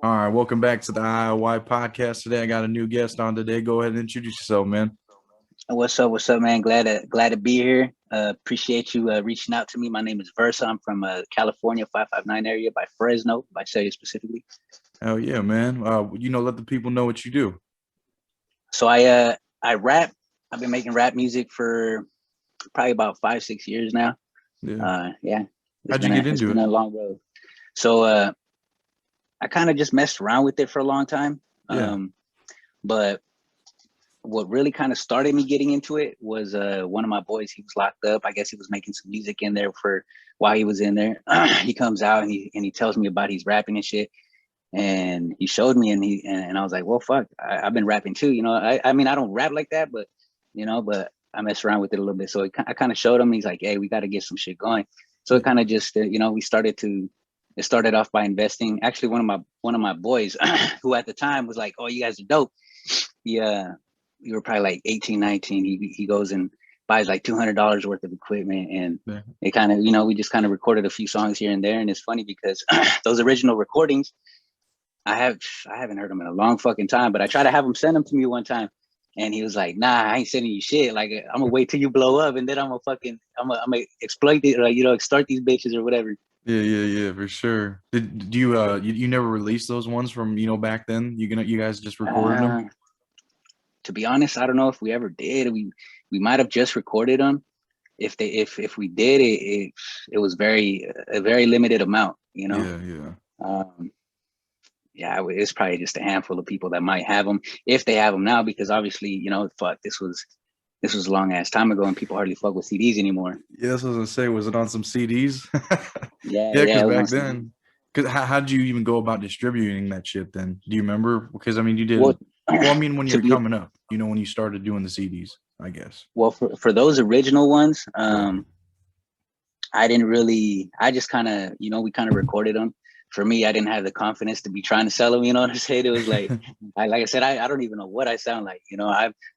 All right, welcome back to the IOY podcast. Today, I got a new guest on today. Go ahead and introduce yourself, man. What's up? What's up, man? Glad to be here. Appreciate you reaching out to me. My name is Vrsa. I'm from California, 559 area by Fresno, by Celia specifically. Hell yeah, man. Let the people know what you do. So I rap. I've been making rap music for probably about 5 6 years now. Yeah. Yeah, it's How'd you been get a it's into been it? a long road. So I kind of just messed around with it for a long time. Yeah. But what really kind of started me getting into it was one of my boys. He was locked up. I guess he was making some music in there for while he was in there. He comes out and he tells me about he's rapping and shit. And he showed me and I was like, well, fuck, I've been rapping too. I mean, I don't rap like that, but I mess around with it a little bit. So I kind of showed him. He's like, hey, we got to get some shit going. So it Yeah. kind of just it started off by investing. Actually, one of my boys who at the time was like, oh, you guys are dope. Yeah, we were probably like 18, 19. He goes and buys like $200 worth of equipment, and Yeah. it kind of, we just kind of recorded a few songs here and there. And it's funny because those original recordings, I haven't heard them in a long fucking time, but I tried to have him send them to me one time. And he was like, "Nah, I ain't sending you shit. Like, I'm gonna wait till you blow up, and then I'm gonna exploit it, or extort these bitches or whatever." Yeah, for sure. Did you never released those ones from back then? You guys just recorded them? Uh, to be honest, I don't know if we ever did. We might have just recorded them. If we did it was a very limited amount. Yeah. Um, yeah, it's probably just a handful of people that might have them if they have them now, because obviously, fuck, this was a long ass time ago, and people hardly fuck with CDs anymore. Yeah, that's what I was gonna say. Was it on some CDs? Yeah, Yeah, yeah, because it was on back CD. then, because how'd you even go about distributing that shit then? Do you remember? Because I mean, you did. Well, Well, I mean, when to you're be coming up, when you started doing the CDs, I guess. well for those original ones, Yeah. I didn't really. I just kind of, we kind of recorded them. For me, I didn't have the confidence to be trying to sell them. You know what I'm saying? It was like I said, I don't even know what I sound like.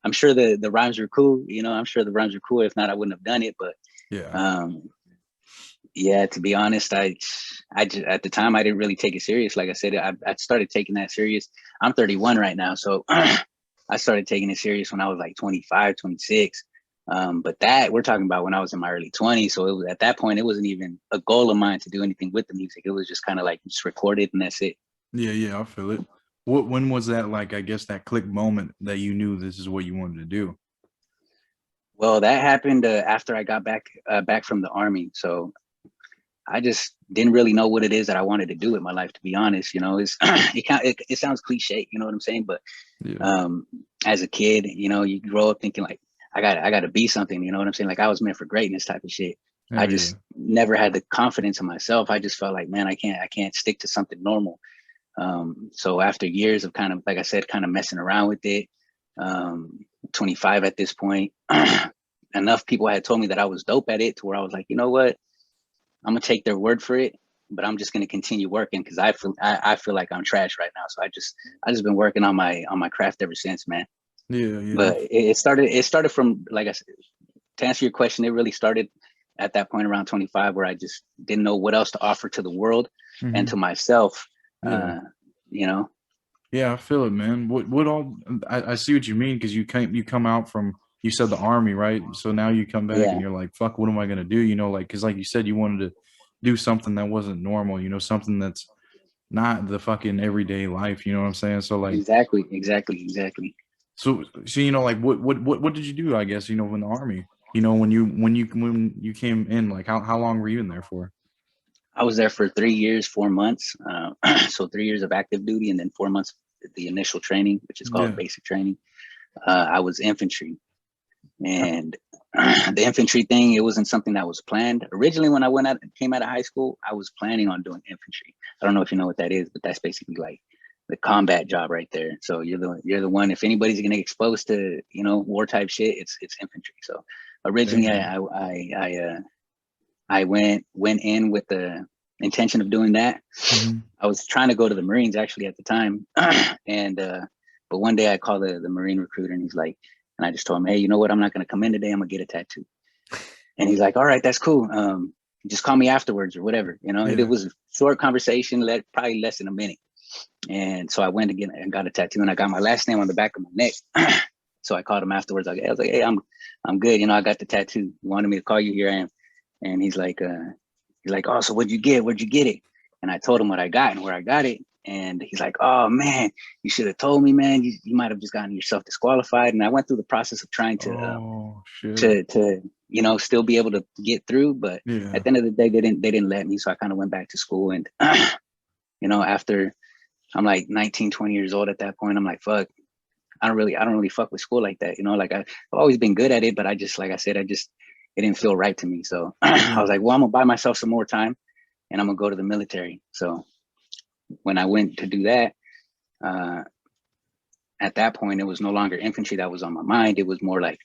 I'm sure the rhymes were cool. I'm sure the rhymes were cool. If not, I wouldn't have done it. But Yeah. um, yeah, to be honest, I just, at the time I didn't really take it serious. Like I said, I started taking that serious. I'm 31 right now, so I started taking it serious when I was like 25, 26. But that we're talking about when I was in my early 20s. So it was at that point, it wasn't even a goal of mine to do anything with the music. It was just kind of like just record it and that's it. Yeah, I feel it. When was that, like, I guess that click moment that you knew this is what you wanted to do? Well, that happened after I got back from the army. So I just didn't really know what it is that I wanted to do with my life. To be honest, it's it sounds cliche, you know what I'm saying? But Yeah. um, as a kid, you grow up thinking like I got to be something. You know what I'm saying? Like I was meant for greatness type of shit. I Oh yeah. just never had the confidence in myself. I just felt like, man, I can't stick to something normal. So after years of kind of, like I said, kind of messing around with it, um, 25 at this point, enough people had told me that I was dope at it to where I was like, you know what? I'm gonna take their word for it, but I'm just gonna continue working because I feel like I'm trash right now. So I just been working on my craft ever since, man. Yeah. But it started from, like I said, to answer your question, it really started at that point around 25 where I just didn't know what else to offer to the world and Hmm. to myself. Yeah. Uh, you know, Yeah, I feel it, man. What all I see what you mean, because you come out from, you said, the army, right? So now you come back and yeah, you're like, fuck, what am I gonna do? Like, because like you said, you wanted to do something that wasn't normal, something that's not the fucking everyday life, you know what I'm saying? So like, exactly. so like, what did you do, I guess, in the army? When you came in, like, how long were you in there for? I was there for 3 years, 4 months. So 3 years of active duty and then 4 months the initial training, which is called Yeah. basic training. I was infantry. And the infantry thing, it wasn't something that was planned. Originally, when came out of high school, I was planning on doing infantry. I don't know if you know what that is, but that's basically like the combat job right there. So you're the one. If anybody's gonna get exposed to war type shit, it's infantry. So originally, Damn. I went in with the intention of doing that. Hmm. I was trying to go to the Marines actually at the time, and but one day I called the Marine recruiter, and he's like, and I just told him, hey, you know what? I'm not gonna come in today. I'm gonna get a tattoo. And he's like, all right, that's cool. Just call me afterwards or whatever. It Yeah. was a short conversation, probably less than a minute. And so I went again and got a tattoo, and I got my last name on the back of my neck. So I called him afterwards. I was like, hey, I'm good. You know, I got the tattoo. You wanted me to call you, here I am. And he's like, oh, so what'd you get? Where'd you get it? And I told him what I got and where I got it. And he's like, oh man, you should have told me, man. You might have just gotten yourself disqualified. And I went through the process of trying Oh shit. to still be able to get through, but Yeah. at the end of the day, they didn't let me. So I kind of went back to school, and after I'm like 19, 20 years old at that point, I'm like, fuck, I don't really fuck with school like that. Like I've always been good at it, but I just, like I said, it didn't feel right to me. So I Yeah. was like, well, I'm gonna buy myself some more time, and I'm gonna go to the military. So when I went to do that, uh, at that point, it was no longer infantry that was on my mind. It was more like,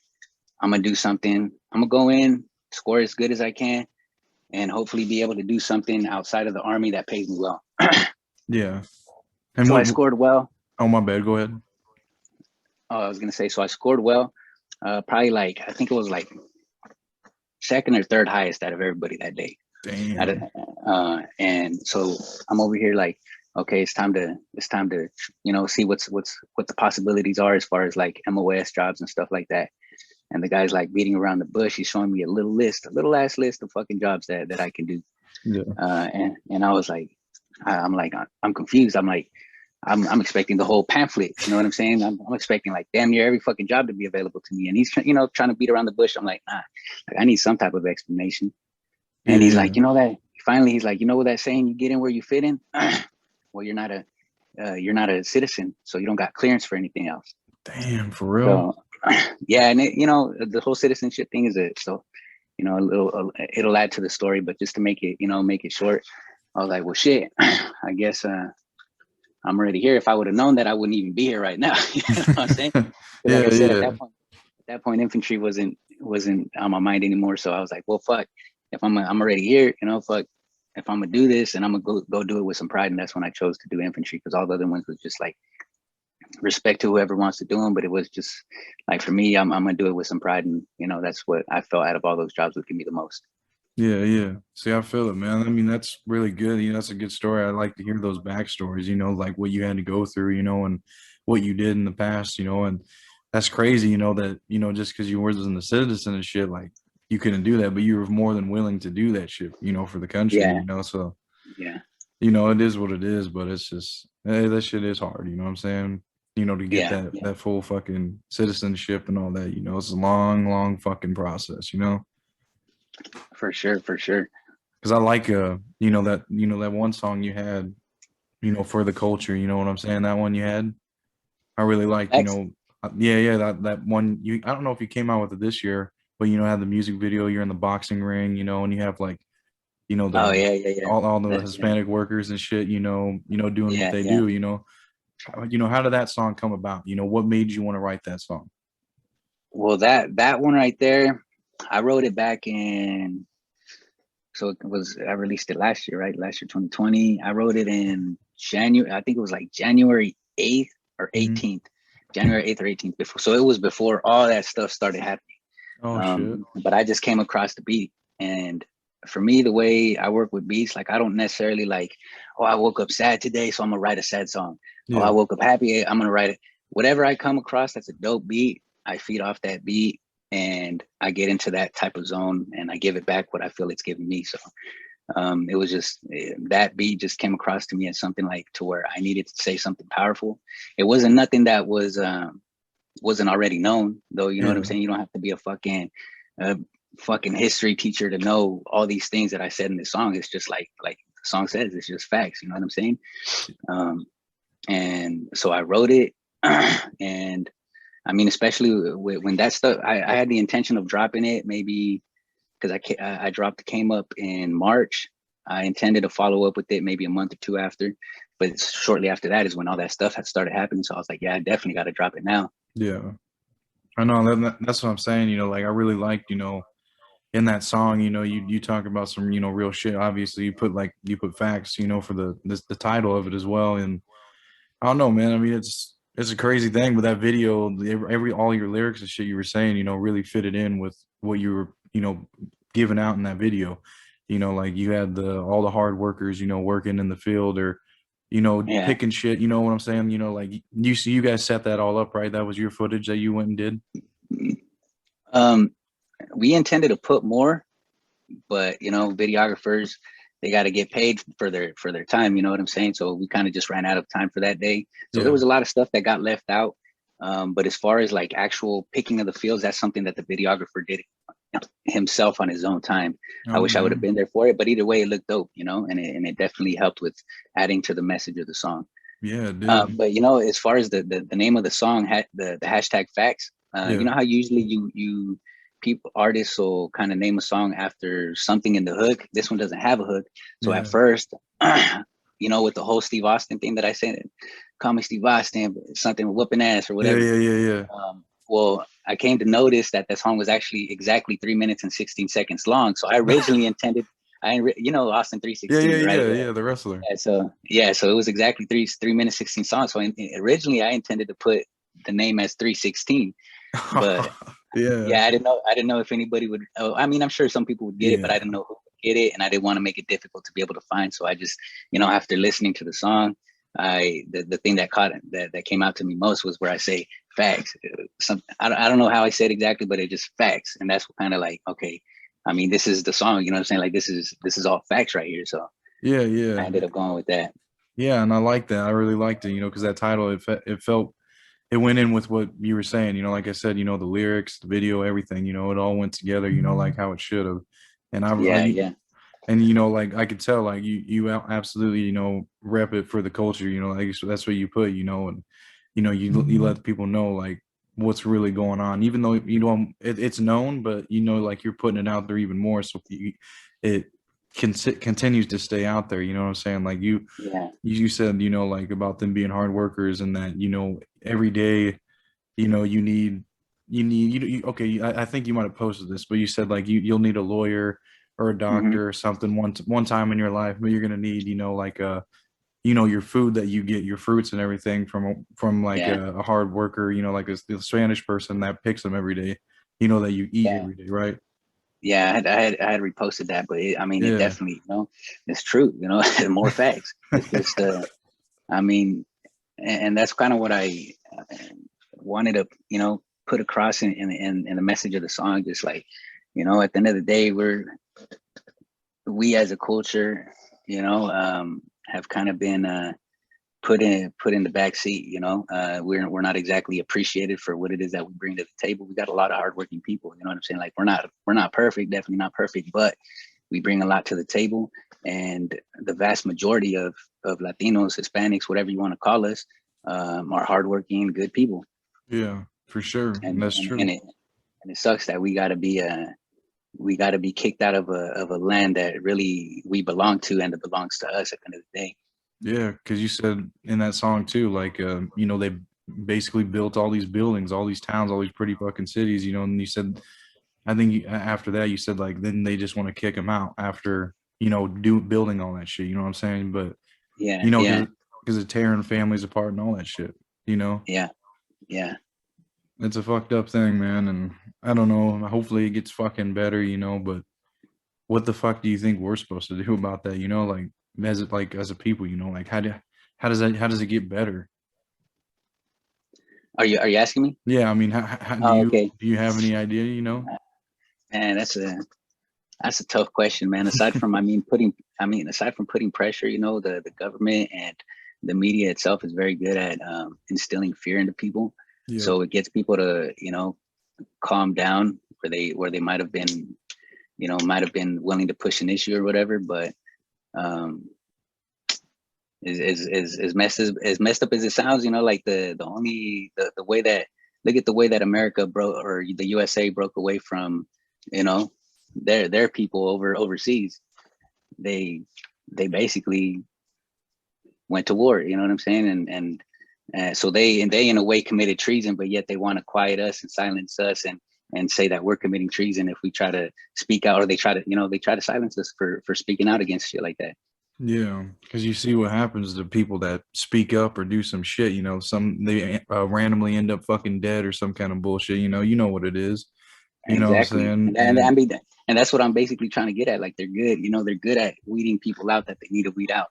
I'm gonna do something. I'm gonna go in, score as good as I can, and hopefully be able to do something outside of the army that pays me well. Yeah. And So I what? scored well. Oh, my bad. Go ahead. Oh, I was gonna say, so I scored well. Probably like, I think it was like second or third highest out of everybody that day. Damn. And so I'm over here like, okay, it's time to see what the possibilities are as far as like MOS jobs and stuff like that. And the guy's like beating around the bush. He's showing me a little ass list of fucking jobs that I can do. Yeah. And I was like, I'm confused. I'm like, I'm expecting the whole pamphlet. You know what I'm saying? I'm expecting like damn near every fucking job to be available to me. And he's trying to beat around the bush. I'm like, nah, like I need some type of explanation. Yeah. And he's Yeah. like, that finally he's like, that saying, you get in where you fit in. Well, you're not a citizen, so you don't got clearance for anything else. Damn, for real. So yeah, and the whole citizenship thing is it'll add to the story, but just to make it short, I was like, well, shit, I guess I'm already here. If I would have known that, I wouldn't even be here right now. You know what I'm saying? Because like Yeah. I said, at Yeah. that point, infantry wasn't on my mind anymore. So I was like, well, fuck, if I'm already here, fuck, if I'm gonna do this, and I'm gonna go do it with some pride. And that's when I chose to do infantry, because all the other ones was just like, respect to whoever wants to do them, but it was just like, for me, I'm gonna do it with some pride, and that's what I felt out of all those jobs would give me the most. Yeah, yeah. See, I feel it, man. I mean, that's really good. That's a good story. I like to hear those backstories, like what you had to go through, and what you did in the past, and that's crazy, that, just because you wasn't a citizen and shit, like you couldn't do that, but you were more than willing to do that shit, for the country, Yeah, so, yeah, it is what it is, but it's just, that shit is hard, you know what I'm saying? To get yeah, that full fucking citizenship and all that, it's a long, long fucking process. for sure, for sure. Because I like that one song you had, for the culture, you know what I'm saying, that one you had, I really liked, X. yeah, that one, I don't know if you came out with it this year, but had the music video, you're in the boxing ring, and you have like, Oh the yeah, yeah, yeah. all the Yeah, Hispanic workers and shit, doing what yeah, they yeah. do, how did that song come about, what made you want to write that song? Well, that one right there, I wrote it back in. So I released it last year, right? Last year, 2020. I wrote it in January. I think it was like January 8th or Hmm. 18th. January 8th or 18th. Before, so it was before all that stuff started happening. Oh shit. But I just came across the beat, and for me, the way I work with beats, like I don't necessarily like, oh, I woke up sad today, so I'm gonna write a sad song. Oh, I Yeah. woke up happy, I'm gonna write it. Whatever I come across that's a dope beat, I feed off that beat, and I get into that type of zone, and I give it back what I feel it's giving me. So it was just that beat just came across to me as something like to where I needed to say something powerful. It wasn't nothing that wasn't already known, though. You know what I'm Yeah. saying? You don't have to be a uh, fucking history teacher to know all these things that I said in this song. It's just like the song says, it's just facts. You know what I'm saying? Um, and so I wrote it, and I mean, especially when that stuff, I had the intention of dropping it maybe because I dropped Came Up in March. I intended to follow up with it maybe a month or two after, but shortly after that is when all that stuff had started happening. So I was like, yeah, I definitely got to drop it now. Yeah. I know that's what I'm saying, like I really liked, in that song, you talk about some, real shit. Obviously, you put facts, for the title of it as well. And I don't know, man. I mean, it's a crazy thing, but that video, every all your lyrics and shit you were saying, really fitted in with what you were, giving out in that video. Like you had all the hard workers, working in the field or Yeah. picking shit. You know what I'm saying? Like you guys set that all up, right? That was your footage that you went and did. Um, we intended to put more, but videographers, they got to get paid for their time. You know what I'm saying? So we kind of just ran out of time for that day. So there Yeah. was a lot of stuff that got left out. But as far as like actual picking of the fields, that's something that the videographer did himself on his own time. I wish I would have Okay. been there for it, but either way, it looked dope, and it definitely helped with adding to the message of the song. Yeah, it did. But as far as the name of the song, the hashtag facts, you Yeah. know how usually you people artists will kind of name a song after something in the hook. This one doesn't have a hook, so at Yeah. first, with the whole Steve Austin thing that I said, call me Steve Austin, something whooping ass or Yeah. whatever. Yeah. Yeah. Yeah. Well, I came to notice that the song was actually exactly 3 minutes and 16 seconds long. So I originally intended, Austin Yeah. Yeah. 316, right? Yeah. Yeah. Yeah. The wrestler. So it was exactly three minutes 16 songs. So originally I intended to put the name as 316, but Yeah. yeah, I didn't know if anybody would. Oh, I mean, I'm sure some people would get it, but I Yeah. didn't know who would get it, and I didn't want to make it difficult to be able to find. So I just, after listening to the song, the thing that came out to me most was where I say facts. I don't know how I said exactly, but it just facts, and that's what kind of like, okay. I mean, this is the song, you know what I'm saying? Like this is all facts right here. So Yeah. I Yeah. ended up going with that. Yeah. And I like that. I really liked it, because that title, it felt, it went in with what you were saying, like I said, the lyrics, the video, everything, it all went together, like how it should have. And Yeah, yeah. and like I could tell, like absolutely, rep it for the culture, like so that's what you put, and you let the people know like what's really going on, even though it's known, but like you're putting it out there even more, so it continues to stay out there. You know what I'm saying? Like Yeah. you said, like about them being hard workers, and that every day, okay, I think you might have posted this, but you said like you'll need a lawyer or a Hmm. doctor or something one time in your life, but you're gonna need like your food that you get, your fruits and everything from like Yeah. a hard worker, like the Spanish person that picks them every day, that you eat Yeah. every day, right? Yeah, I had reposted that, but I mean, it Yeah. definitely, it's true. More facts. It's just, I mean, and that's kind of what I wanted to, put across in the message of the song. Just like, at the end of the day, we as a culture, have kind of been put in the back seat. We're not exactly appreciated for what it is that we bring to the table. We got a lot of hardworking people. You know what I'm saying? Like we're not perfect, definitely not perfect, but we bring a lot to the table. And the vast majority of Latinos, Hispanics, whatever you want to call us, are hardworking, good people. Yeah, for sure. And That's and, true. and it and it sucks that we got to be kicked out of a land that really we belong to and that belongs to us at the end of the day. Yeah, because you said in that song too, like they basically built all these buildings, all these towns, all these pretty fucking cities, and you said, I think after that you said like then they just want to kick them out after do building all that shit. You know what I'm saying? But Yeah, yeah, because of tearing families apart and all that shit. You know, yeah, yeah. it's a fucked up thing, man. And I don't know. Hopefully it gets fucking better. But what the fuck do you think we're supposed to do about that? Like as a people, like how does it get better? Are you asking me? Yeah, I mean, how do Oh, you okay. do you have any idea? Man, that's a tough question, man. Aside from putting pressure, the government and the media itself is very good at instilling fear into people. Yeah, So it gets people to, calm down where they might have been willing to push an issue or whatever. But um, as messed up as it sounds, like the way that look at the way that America broke or the USA broke away from, you know, their people overseas. They they basically went to war. You know what I'm saying? So they in a way committed treason, but yet they want to quiet us and silence us and say that we're committing treason if we try to speak out, or they try to silence us for speaking out against shit like that. yeah, because you see what happens to people that speak up or do some shit. Some they randomly end up fucking dead or some kind of bullshit. You know what it is. You know what I'm Exactly. saying? I And mean, and that's what I'm basically trying to get at. Like they're good at weeding people out that they need to weed out.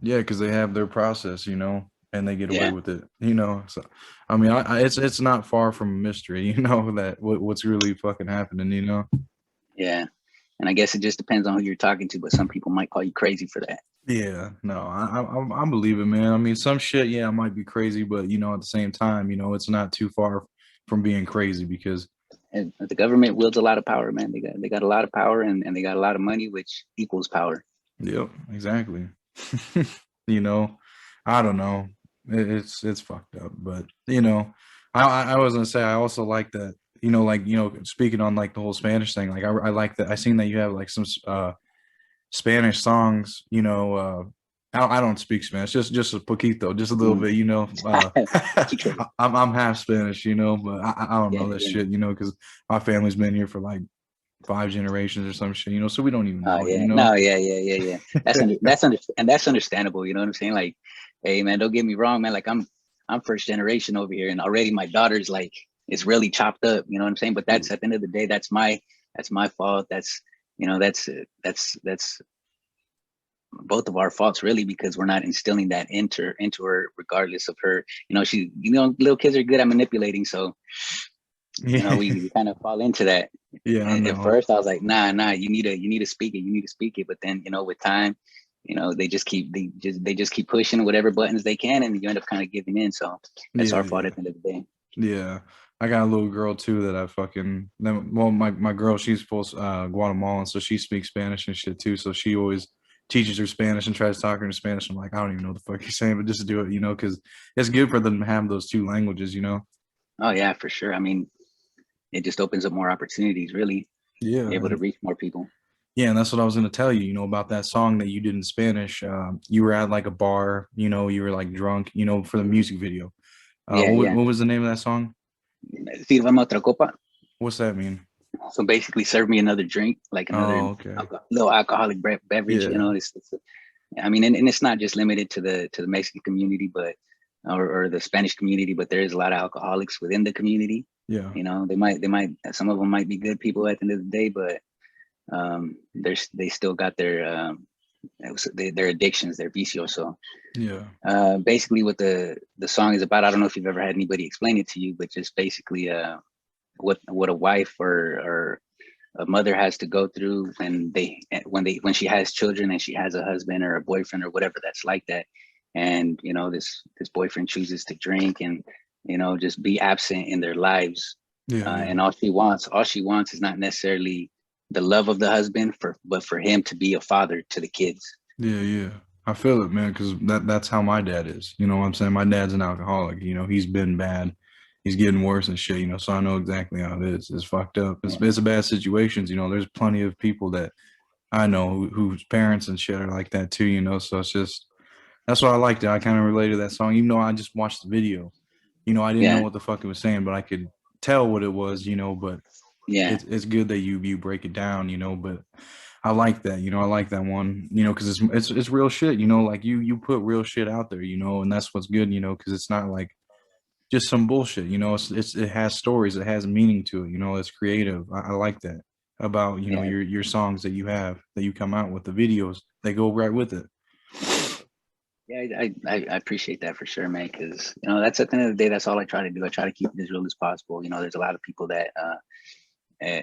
Yeah, because they have their process, and they get away Yeah, with it. So, I mean, it's not far from a mystery, that what's really fucking happening. yeah. And I guess it just depends on who you're talking to, but some people might call you crazy for that. Yeah, no, I believe it, man. I mean, some shit, yeah, it might be crazy, but at the same time, it's not too far from being crazy because, And the government wields a lot of power, man. They got a lot of power, and they got a lot of money, which equals power. yep, exactly. you know, I don't know. It's fucked up, but I was gonna say I also like that. Like speaking on like the whole Spanish thing, like I like that. I seen that you have like some Spanish songs. I don't speak Spanish, just a poquito, just a little Mm. bit. Poquito. I'm half Spanish, but I don't Yeah, know that yeah. shit, because my family's been here for like 5 generations or some shit, so we don't even Oh know it, yeah, no, yeah, yeah, yeah, yeah. That's understandable. You know what I'm saying? Like, hey, man, don't get me wrong, man. Like, I'm first generation over here, and already my daughter's like, it's really chopped up. You know what I'm saying? But that's at the end of the day, that's my fault. That's both of our faults, really, because we're not instilling that into her, regardless of her. Little kids are good at manipulating, so Yeah, we kind of fall into that. yeah, I At know. first I was like, nah, you need to speak it, but then with time, they just keep pushing whatever buttons they can, and you end up kind of giving in. So that's Yeah, our fault yeah, at the end of the day. yeah. I got a little girl too that I fucking well, my girl, she's supposed Guatemalan, so she speaks Spanish and shit too. So she always teaches her Spanish and tries to talk her in Spanish. I'm like, I don't even know what the fuck you're saying, but just do it, because it's good for them to have those two languages. Oh yeah, for sure. I mean, it just opens up more opportunities, really, Yeah, able to and reach more people. yeah, and that's what I was gonna tell you, about that song that you did in Spanish. You were at like a bar, you were like drunk, for the music video. Yeah, yeah. What was the name of that song? Sírvame otra copa. What's that mean? So basically, serve me another drink, like another Oh, okay. little alcoholic beverage. Yeah, I mean, and it's not just limited to the Mexican community, but or the Spanish community, but there is a lot of alcoholics within the community. yeah, They might some of them might be good people at the end of the day, but they still got their addictions, their vicios. So yeah, basically, what the song is about, I don't know if you've ever had anybody explain it to you, but just basically what a wife or a mother has to go through when she has children and she has a husband or a boyfriend or whatever that's like that, and this boyfriend chooses to drink and just be absent in their lives, yeah, and yeah. all she wants is not necessarily the love of the husband, but for him to be a father to the kids. Yeah, yeah. I feel it, man, because that's how my dad is. You know what I'm saying? My dad's an alcoholic. He's been bad. He's getting worse and shit, so I know exactly how it is. It's fucked up. It's a bad situations. There's plenty of people that I know whose parents and shit are like that too, so it's just that's why I liked it. I kind of related to that song, even though I just watched the video. I didn't know Yeah, what the fuck it was saying, but I could tell what it was, but yeah, it's good that you break it down, but I like that, I like that one, because it's real shit, like you put real shit out there, and that's what's good, because it's not like just some bullshit, it has stories, it has meaning to it, it's creative. I like that about yeah. your songs that you have that you come out with the videos, they go right with it. Yeah, I appreciate that for sure, man. Because that's at the end of the day, that's all I try to do. I try to keep it as real as possible. There's a lot of people that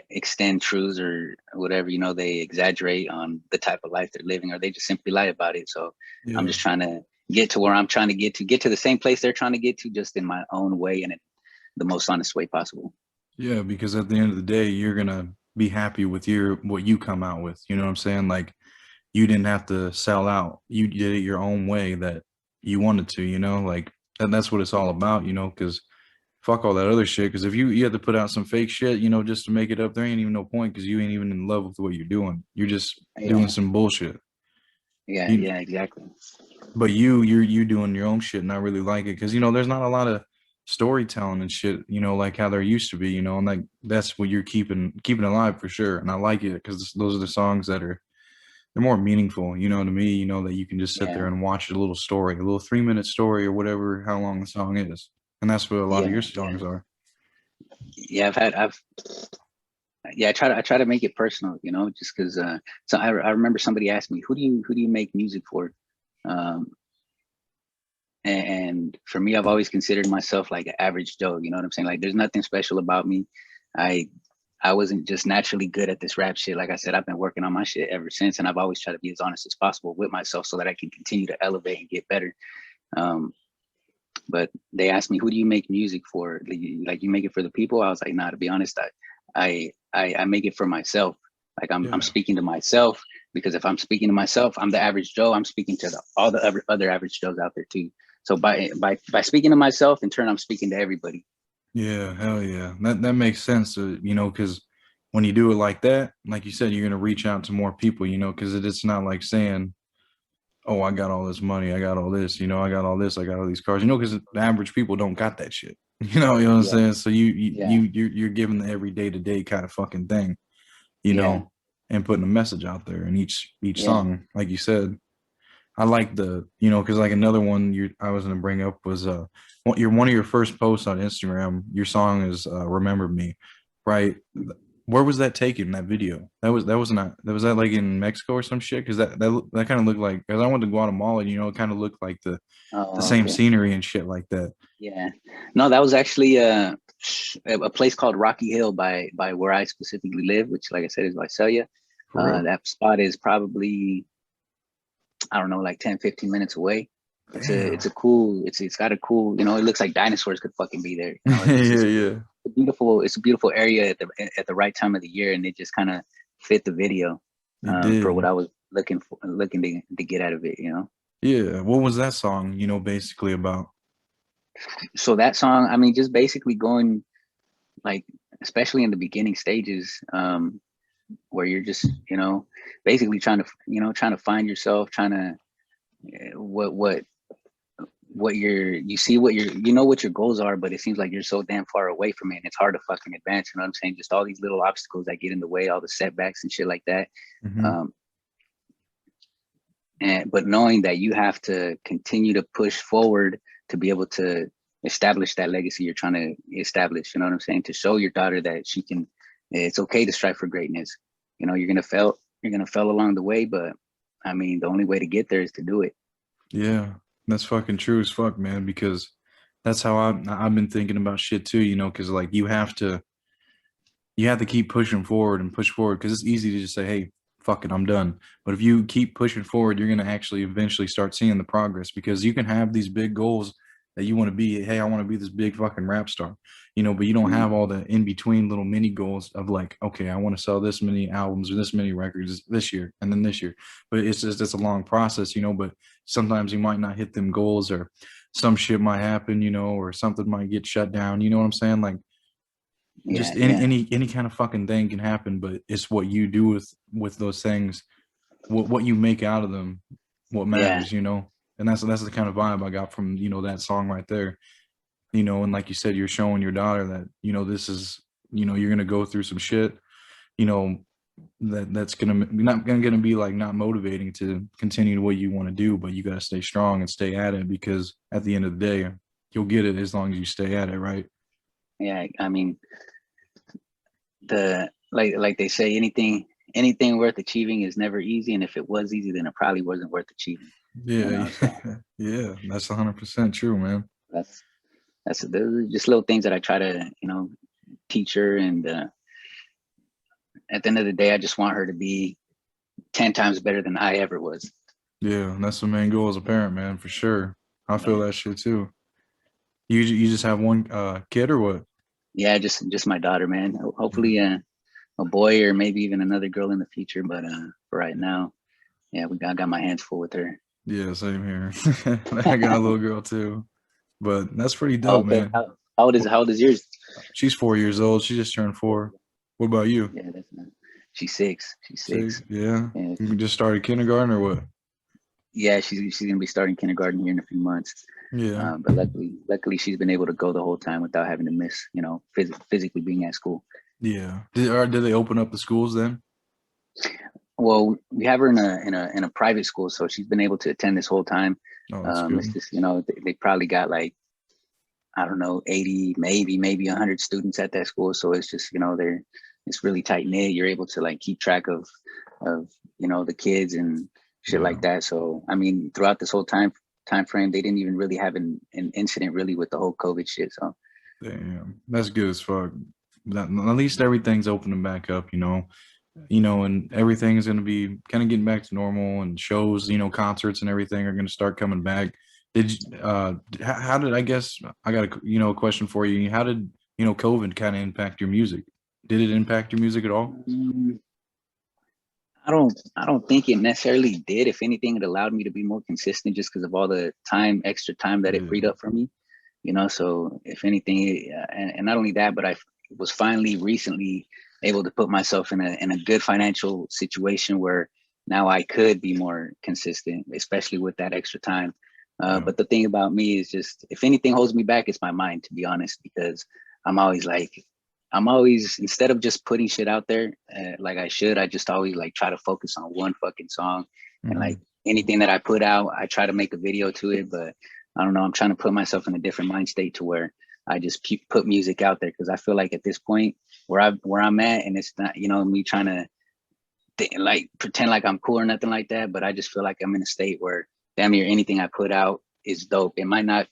extend truths or whatever. They exaggerate on the type of life they're living, or they just simply lie about it. So I'm Yeah, just trying to get to where I'm trying to get to the same place they're trying to get to, just in my own way and in the most honest way possible. yeah, because at the end of the day you're gonna be happy with what you come out with, you know what I'm saying, like you didn't have to sell out. You did it your own way that you wanted to, like that's what it's all about, because fuck all that other shit. Because if you have to put out some fake shit, just to make it up, there ain't even no point because you ain't even in love with what you're doing. You're just doing Yeah, some bullshit. yeah, You, yeah, exactly. but you're doing your own shit, and I really like it because there's not a lot of storytelling and shit, like how there used to be, and like that's what you're keeping alive for sure. And I like it because those are the songs that are they're more meaningful, to me, that you can just sit there Yeah, and watch a little story, a little 3 minute story or whatever, how long the song is. And that's what a lot of yeah, your yeah, songs are. yeah. I've yeah, I try to make it personal, just because so I remember somebody asked me, who do you make music for? Um, and for me, I've always considered myself like an average Joe. You know what I'm saying? Like, there's nothing special about me. I I wasn't just naturally good at this rap shit. Like I said, I've been working on my shit ever since, and I've always tried to be as honest as possible with myself so that I can continue to elevate and get better. Um, but they asked me, "Who do you make music for? Like you make it for the people?" I was like, "Nah, to be honest, I make it for myself. Like I'm Yeah. speaking to myself, because if I'm speaking to myself, I'm the average Joe. I'm speaking to all the other average Joes out there too. So by speaking to myself, in turn, I'm speaking to everybody." Yeah, hell yeah. That makes sense, you know, because when you do it like that, like you said, you're gonna reach out to more people, you know, because it's not like saying, "Oh, I got all this money, I got all this, you know, I got all this, I got all these cars," you know, because the average people don't got that shit, you know what I'm Yeah, saying? So yeah, you're giving the everyday to day kind of fucking thing, you yeah, know, and putting a message out there in each yeah. song, like you said. I like the, you know, because like another one I was gonna bring up was one of your first posts on Instagram. Your song is "Remember Me," right? Where was that taken? That video? That was that like in Mexico or some shit? Because that kind of looked like, because I went to Guatemala, and, you know, it kind of looked like the Oh, same okay. scenery and shit like that. Yeah. No, that was actually a place called Rocky Hill by where I specifically live, which, like I said, is Visalia. For real? That spot is probably, I don't know, like 10, 15 minutes away. It's Damn. a cool, it's got a cool, it looks like dinosaurs could fucking be there. Yeah, yeah. It's a beautiful area at the right time of the year, and it just kind of fit the video It for what did. I was looking to get out of it. Yeah. What was that song? You know, basically about. So that song, I mean, just basically going, like, especially in the beginning stages, where you're just, basically trying to find yourself, trying to what you see what what your goals are, but it seems like you're so damn far away from it, and it's hard to fucking advance. You know what I'm saying? Just all these little obstacles that get in the way, all the setbacks and shit like that. Hmm. Um, and but knowing that you have to continue to push forward to be able to establish that legacy you're trying to establish. You know what I'm saying? To show your daughter that she can. It's okay to strive for greatness. You're gonna fail along the way, but I mean, the only way to get there is to do it. Yeah, that's fucking true as fuck, man. Because that's how I've been thinking about shit too. You know, because like you have to keep pushing forward and push forward, because it's easy to just say, "Hey, fuck it, I'm done." But if you keep pushing forward, you're gonna actually eventually start seeing the progress, because you can have these big goals that you want to be. Hey, I want to be this big fucking rap star, you know, but you don't Mm, have all the in between little mini goals of like, okay, I want to sell this many albums or this many records this year and then this year. But it's a long process, you know. But sometimes you might not hit them goals, or some shit might happen, you know, or something might get shut down. You know what I'm saying? Like, yeah, just any yeah, any any kind of fucking thing can happen, but it's what you do with those things, what you make out of them, what yeah, matters, you know. And that's the kind of vibe I got from, you know, that song right there, you know. And like you said, you're showing your daughter that, you know, this is, you know, you're gonna go through some shit, you know, that's gonna be like not motivating to continue what you want to do, but you gotta stay strong and stay at it, because at the end of the day, you'll get it as long as you stay at it, right? yeah. I mean, like they say, anything worth achieving is never easy, and if it was easy, then it probably wasn't worth achieving. Yeah, So yeah. Yeah, that's 100% true, man. that's those are just little things that I try to teach her, and at the end of the day, I just want her to be 10 times better than I ever was. Yeah, and that's the main goal as a parent, man, for sure. I feel Yeah, that shit too. You just have one kid or what? yeah, just my daughter, man. Yeah, Hopefully, a boy or maybe even another girl in the future, but for right now, yeah, I got my hands full with her. yeah, same here. I got a little girl too, but that's pretty Oh, dope, okay. man. How old is yours? She's 4 years old. She just turned 4. What about you? Yeah, that's not. She's 6. She's 6. 6? Yeah. Yeah, You just started kindergarten or what? yeah. She's gonna be starting kindergarten here in a few months. Yeah. But luckily, she's been able to go the whole time without having to miss, physically being at school. Yeah. Did they open up the schools then? Well, we have her in a private school, so she's been able to attend this whole time. Oh, that's It's good. just they probably got like, I don't know, 80, maybe 100 students at that school. So it's just it's really tight knit. You're able to like keep track of the kids and shit Yeah. like that. So I mean, throughout this whole time frame, they didn't even really have an incident really with the whole COVID shit. So Damn, that's good as fuck. At least everything's opening back up, and everything's gonna be kind of getting back to normal, and shows, concerts and everything are gonna start coming back. Did you, how did I guess I got a a question for you? How did COVID kind of impact your music? Did it impact your music at all? mm, I don't think it necessarily did. If anything, it allowed me to be more consistent just because of all the extra time that it freed Yeah, up for me. So if anything, and not only that, but I was finally recently able to put myself in a good financial situation where now I could be more consistent, especially with that extra time. yeah, But the thing about me is just, if anything holds me back, it's my mind, to be honest, because I'm always like, instead of just putting shit out there like I should, I just always like try to focus on one fucking song. And like hmm, anything that I put out, I try to make a video to it. But I don't know, I'm trying to put myself in a different mind state to where I just put music out there, because I feel like at this point where I'm at, and it's not me trying to like pretend like I'm cool or nothing like that, but I just feel like I'm in a state where damn near anything I put out is dope. It might not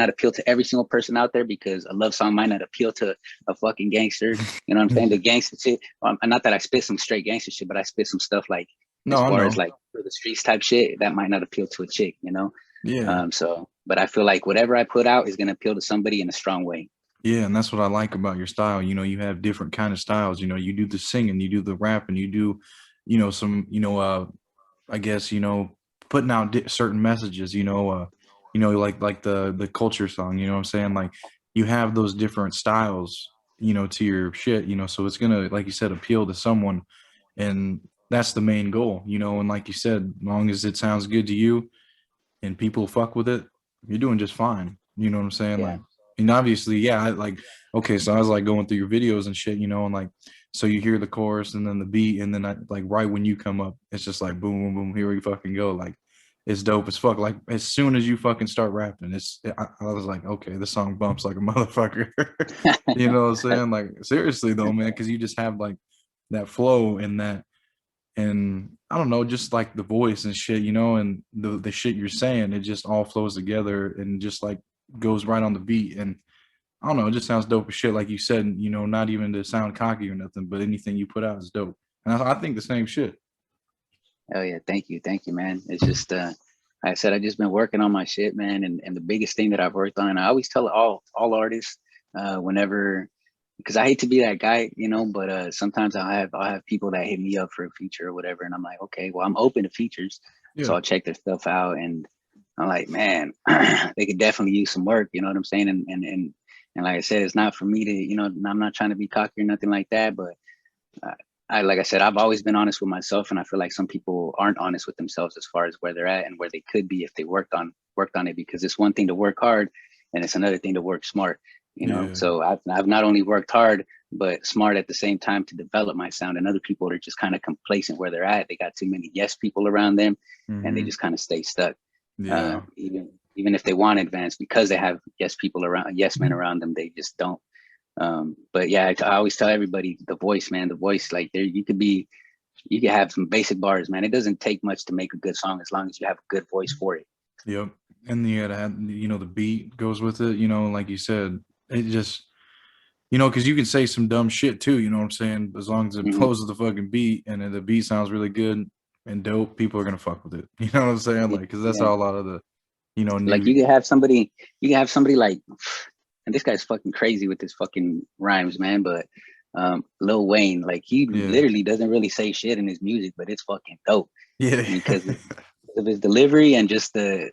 appeal to every single person out there, because a love song might not appeal to a fucking gangster. You know what I'm saying? The gangster shit. Not that I spit some straight gangster shit, but I spit some stuff like, no, as I far as know. like for the streets type shit, that might not appeal to a chick. Yeah, So, but I feel like whatever I put out is gonna appeal to somebody in a strong way. yeah, and that's what I like about your style. You have different kind of styles. You do the singing, you do the rapping, you do, some, I guess, putting out certain messages. Like the culture song. You know what I'm saying? Like you have those different styles. To your shit. So it's gonna, like you said, appeal to someone, and that's the main goal. And like you said, as long as it sounds good to you and people fuck with it, you're doing just fine. You know what I'm saying? Yeah, Like, and obviously, yeah, okay, so I was like going through your videos and shit, and like, so you hear the chorus and then the beat, and then I like right when you come up, it's just like boom, boom, boom, here we fucking go. Like, it's dope as fuck. Like, as soon as you fucking start rapping, I was like, okay, this song bumps like a motherfucker. You know what I'm saying? Like, seriously though, man, because you just have like that flow and that, and I don't know, just like the voice and shit, and the shit you're saying, it just all flows together and just like goes right on the beat. And I don't know, it just sounds dope as shit. Like you said, not even to sound cocky or nothing, but anything you put out is dope. And I think the same shit. oh yeah, thank you, man. It's just like I said, I just been working on my shit, man, and the biggest thing that I've worked on, and I always tell all artists whenever, because I hate to be that guy, but sometimes I'll have people that hit me up for a feature or whatever, and I'm like, okay, well, I'm open to features, so Yeah. I'll check their stuff out, and I'm like, man, they could definitely use some work, you know what I'm saying? And like I said, it's not for me to, I'm not trying to be cocky or nothing like that, but uh, like I said, I've always been honest with myself, and I feel like some people aren't honest with themselves as far as where they're at and where they could be if they worked on it. Because it's one thing to work hard, and it's another thing to work smart. Yeah. So I've not only worked hard but smart at the same time to develop my sound. And other people are just kind of complacent where they're at. They got too many yes people around them, and they Hmm. just kind of stay stuck. Yeah. Even if they want advance, because they have yes men around them, they just don't. But yeah, I always tell everybody, the voice, man, the voice, like there, you could have some basic bars, man. It doesn't take much to make a good song as long as you have a good voice for it. Yep. And the beat goes with it, like you said, it just, because you can say some dumb shit too, you know what I'm saying? As long as it Hmm. flows with the fucking beat and then the beat sounds really good and dope, people are gonna fuck with it. You know what I'm saying? Like, because that's Yeah, how a lot of the, like new. you can have somebody like, and this guy's fucking crazy with his fucking rhymes, man. But Lil Wayne, like he Yeah, literally doesn't really say shit in his music, but it's fucking dope yeah, because of his delivery and just the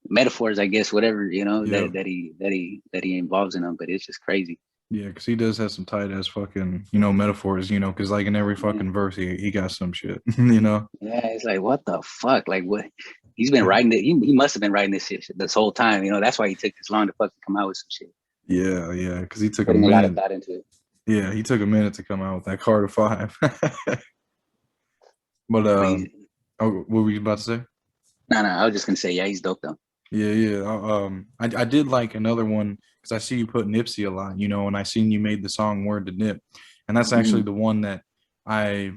metaphors, I guess, whatever yeah, that he involves in them. But it's just crazy. yeah. Because he does have some tight ass fucking metaphors. Because like in every Yeah, fucking verse, he got some shit. You know. yeah. It's like, what the fuck? Like, what? He's been writing it. He must have been writing this shit this whole time. That's why he took this long to fucking come out with some shit. Yeah, yeah. Because he took a Putting a lot of minute. thought into it. Yeah, he took a minute to come out with that Carter Five. But But he's oh, what were you about to say? no, no. I was just gonna say, yeah, he's dope though. Yeah, yeah. I did like another one because I see you put Nipsey a lot, and I seen you made the song "Word to Nip," and that's actually Mhm. the one that I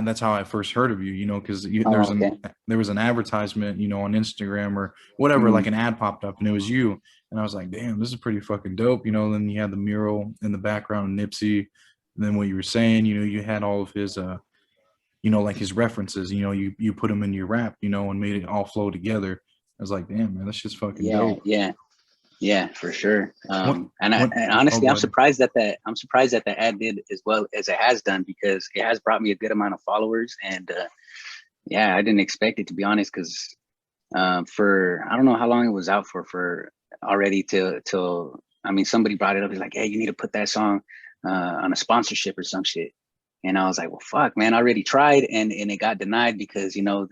that's how I first heard of you, you know, because Oh, okay. there was an advertisement, you know, on Instagram or whatever, like Mm, an ad popped up and it was you, and I was like, damn, this is pretty fucking dope, you know. Then you had the mural in the background, Nipsey. And then what you were saying, you know, you had all of his, you know, like his references, you know, you put them in your rap, you know, and made it all flow together. I was like, damn, man, that's just fucking yeah, dope. yeah. Yeah, for sure. What And oh, honestly, go ahead. I'm surprised that the ad did as well as it has done, because it has brought me a good amount of followers. And yeah, I didn't expect it, to be honest, because for I don't know how long it was out for already till I mean, somebody brought it up. He's like, hey, you need to put that song on a sponsorship or some shit. And I was like, well, fuck, man, I already tried, and it got denied because, you know,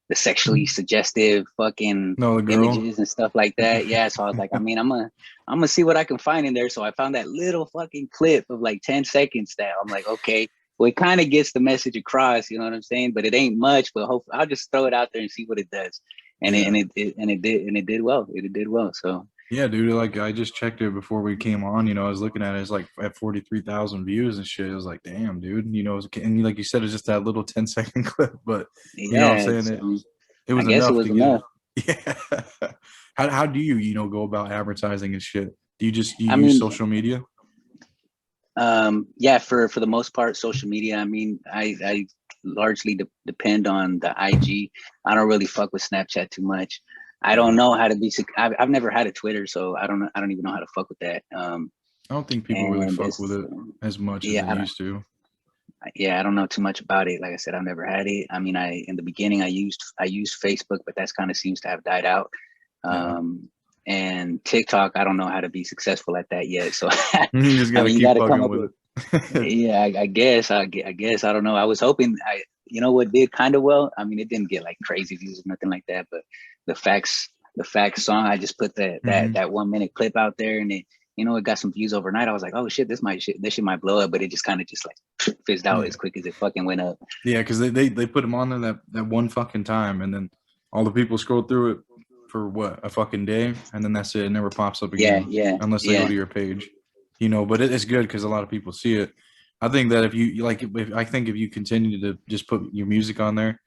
the sexually suggestive fucking No, the girl. images and stuff like that. Yeah. So I was like, I mean, I'm gonna see what I can find in there. So I found that little fucking clip of like 10 seconds that I'm like, okay, well, it kind of gets the message across, you know what I'm saying? But it ain't much, but hopefully I'll just throw it out there and see what it does. And Yeah. it did well. It did well. So Yeah, dude. Like I just checked it before we came on. You know, I was looking at it. It's like at 43,000 views and shit. It was like, damn, dude. You know, and like you said, it's just that little 10-second clip. But you know what I'm yeah, saying? so It I was guess it enough was to get enough. it. Yeah. How do you, you know, go about advertising and shit? Do you I use mean, social media? yeah, for the most part, social media. I mean, I largely depend on the IG. I don't really fuck with Snapchat too much. I don't Yeah. know how to be. I've never had a Twitter, so I don't know. I don't even know how to fuck with that. I don't think people really And fuck with it's it as much as yeah, they used to. I don't know too much about it. Like I said, I've never had it. I mean, I in the beginning I used Facebook, but that's kind of seems to have died out. Yeah. And TikTok, I don't know how to be successful at that yet. So You just I got to mean, you keep got to come fucking up with with. it. Yeah, I guess I don't know. I was hoping you know what did kind of well. I mean, it didn't get like crazy views or nothing like that, but the facts song, I just put Hmm. that 1 minute clip out there, and it, you know, it got some views overnight. I was like, oh shit, this shit might blow up, but it just kind of just like fizzed out Yeah. as quick as it fucking went up. Yeah, because they put them on there that one fucking time, and then all the people scroll through it for what, a fucking day, and then that's it. It never pops up Yeah, again yeah, unless they go yeah, to your page, you know. But it's good because a lot of people see it. I think that if you like, if I think if you continue to just put your music on there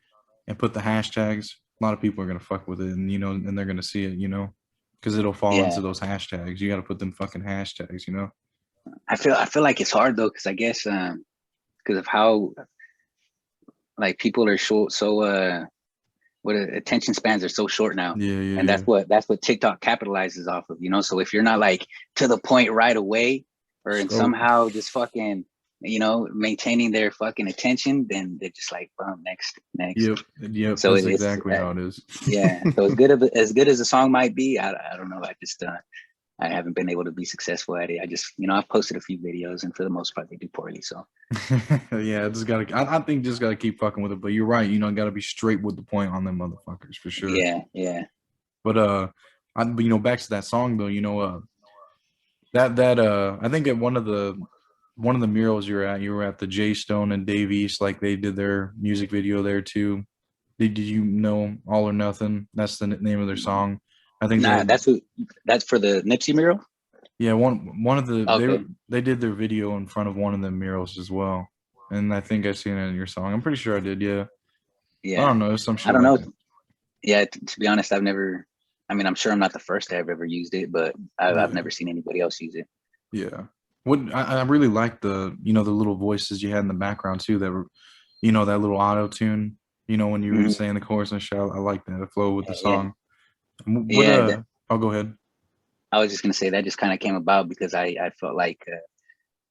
and put the hashtags, a lot of people are gonna fuck with it, and you know, and they're gonna see it, you know, because it'll fall yeah. into those hashtags. You got to put them fucking hashtags, you know. I feel like it's hard though, because I guess because of how like people are short, so what attention spans are so short now, Yeah, and yeah, that's what TikTok capitalizes off of, you know. So if you're not like to the point right away, or in scroll. somehow just fucking, you know, maintaining their fucking attention, then they're just like, boom, next. Yep, yep. So That's it's exactly how it is. yeah. So as good as the song might be, I don't know. I just I haven't been able to be successful at it. I just, you know, I've posted a few videos, and for the most part, they do poorly. So Yeah, just gotta. I think just gotta keep fucking with it. But you're right. You know, gotta be straight with the point on them motherfuckers for sure. yeah, yeah. But you know, back to that song though. You know, I think at one of the murals you were at the J Stone and Dave East, like they did their music video there too. Did you know All or Nothing? That's the name of their song. I think Nah, they that's for the Nipsey mural. yeah, one of the Okay. they did their video in front of one of the murals as well. And I think I seen it in your song. I'm pretty sure I did, yeah. I Yeah. don't know, some I shit don't like know. that. Yeah, to be honest, I've never. I mean, I'm sure I'm not the first to have ever used it, but I've Yeah. never seen anybody else use it. Yeah. What I really like the, you know, the little voices you had in the background too that were, you know, that little auto tune, you know, when you were Mhm. saying the chorus and shit. I like that. It flowed with the Yeah, song. What yeah. I'll go ahead. I was just gonna say that just kind of came about because I felt like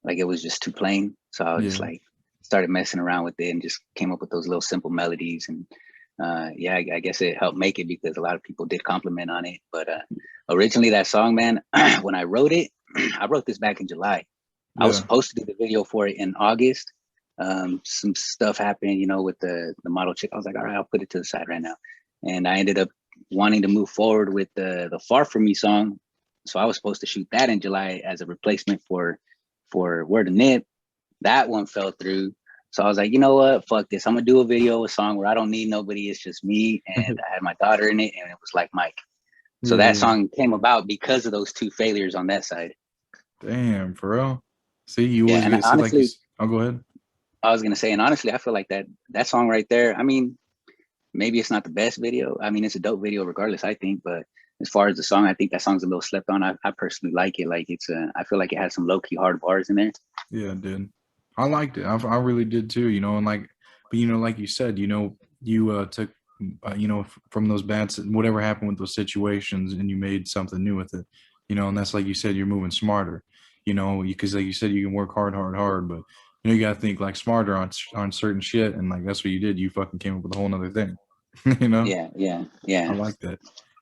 it was just too plain, so I was just Yeah. like started messing around with it and just came up with those little simple melodies. And yeah, I guess it helped make it because a lot of people did compliment on it. But originally that song, man, when I wrote it, I wrote this back in July. I was Yeah. supposed to do the video for it in August. Some stuff happened, you know, with the model chick. I was like, all right, I'll put it to the side right now. And I ended up wanting to move forward with the Far From Me song. So I was supposed to shoot that in July as a replacement for Word to Nip. That one fell through. So I was like, you know what? Fuck this. I'm gonna do a video, a song where I don't need nobody. It's just me, and I had my daughter in it, and it was like Mike. So that Yeah. song came about because of those two failures on that side. Damn, for real. See, you Yeah, always and get see like you. honestly, I'll go ahead. I was gonna say, and honestly, I feel like that song right there. I mean, maybe it's not the best video. I mean, it's a dope video regardless, I think. But as far as the song, I think that song's a little slept on. I personally like it. Like I feel like it has some low key hard bars in there. Yeah, it did. I liked it. I really did too. You know, and like, but you know, like you said, you know, you took, you know, from those bad, whatever happened with those situations, and you made something new with it. You know, and that's like you said, you're moving smarter. You know, because like you said, you can work hard, hard, hard, but you know, you gotta think like smarter on certain shit, and like that's what you did. You fucking came up with a whole nother thing. You know, Yeah, yeah, I yeah. like that.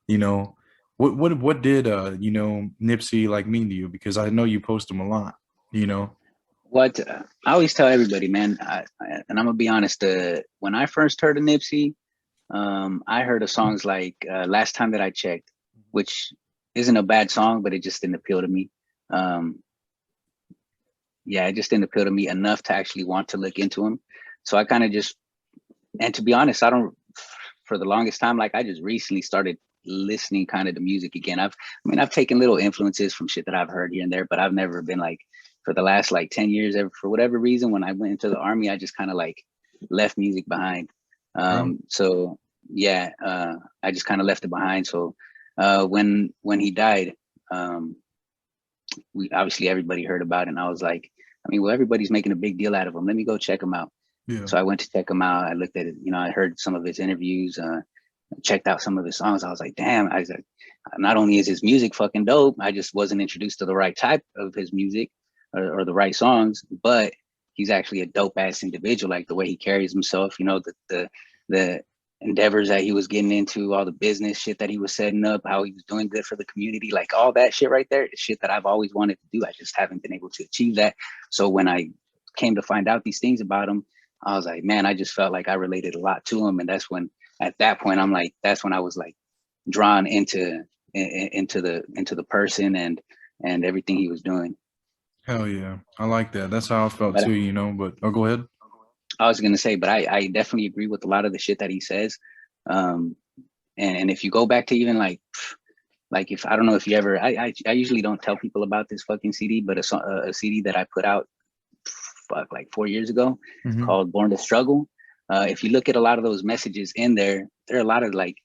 You know, what did you know, Nipsey like mean to you? Because I know you post him a lot. You know. What I always tell everybody, man, and I'm gonna be honest. When I first heard of Nipsey, I heard of songs like "Last Time That I Checked," which isn't a bad song, but it just didn't appeal to me. Um, yeah, it just didn't appeal to me enough to actually want to look into him. So I kind of just, and to be honest, I don't. For the longest time, like I just recently started listening kind of to music again. I mean, I've taken little influences from shit that I've heard here and there, but I've never been like for the last like 10 years, ever for whatever reason, when I went into the army, I just kind of like left music behind. Bro. So yeah, I just kind of left it behind. So when he died, um, we obviously everybody heard about it, and I was like, I mean, well, everybody's making a big deal out of him. Let me go check him out. Yeah. So I went to check him out. I looked at it, you know, I heard some of his interviews, checked out some of his songs. I was like, damn, I was like, not only is his music fucking dope, I just wasn't introduced to the right type of his music or the right songs, but he's actually a dope ass individual. Like the way he carries himself, you know, the endeavors that he was getting into, all the business shit that he was setting up, how he was doing good for the community, like all that shit right there is shit that I've always wanted to do. I just haven't been able to achieve that. So when I came to find out these things about him, I was like, man, I just felt like I related a lot to him. And that's when, at that point, I'm like, that's when I was like drawn into the person and everything he was doing. Hell yeah. I like that. That's how I felt But too, you know, but oh, go ahead. I was gonna say, but I definitely agree with a lot of the shit that he says. Um, and if you go back to even like if I don't know if you ever, I usually don't tell people about this fucking CD, but a CD that I put out fuck like 4 years ago Hmm. called Born to Struggle. If you look at a lot of those messages in there, there are a lot of like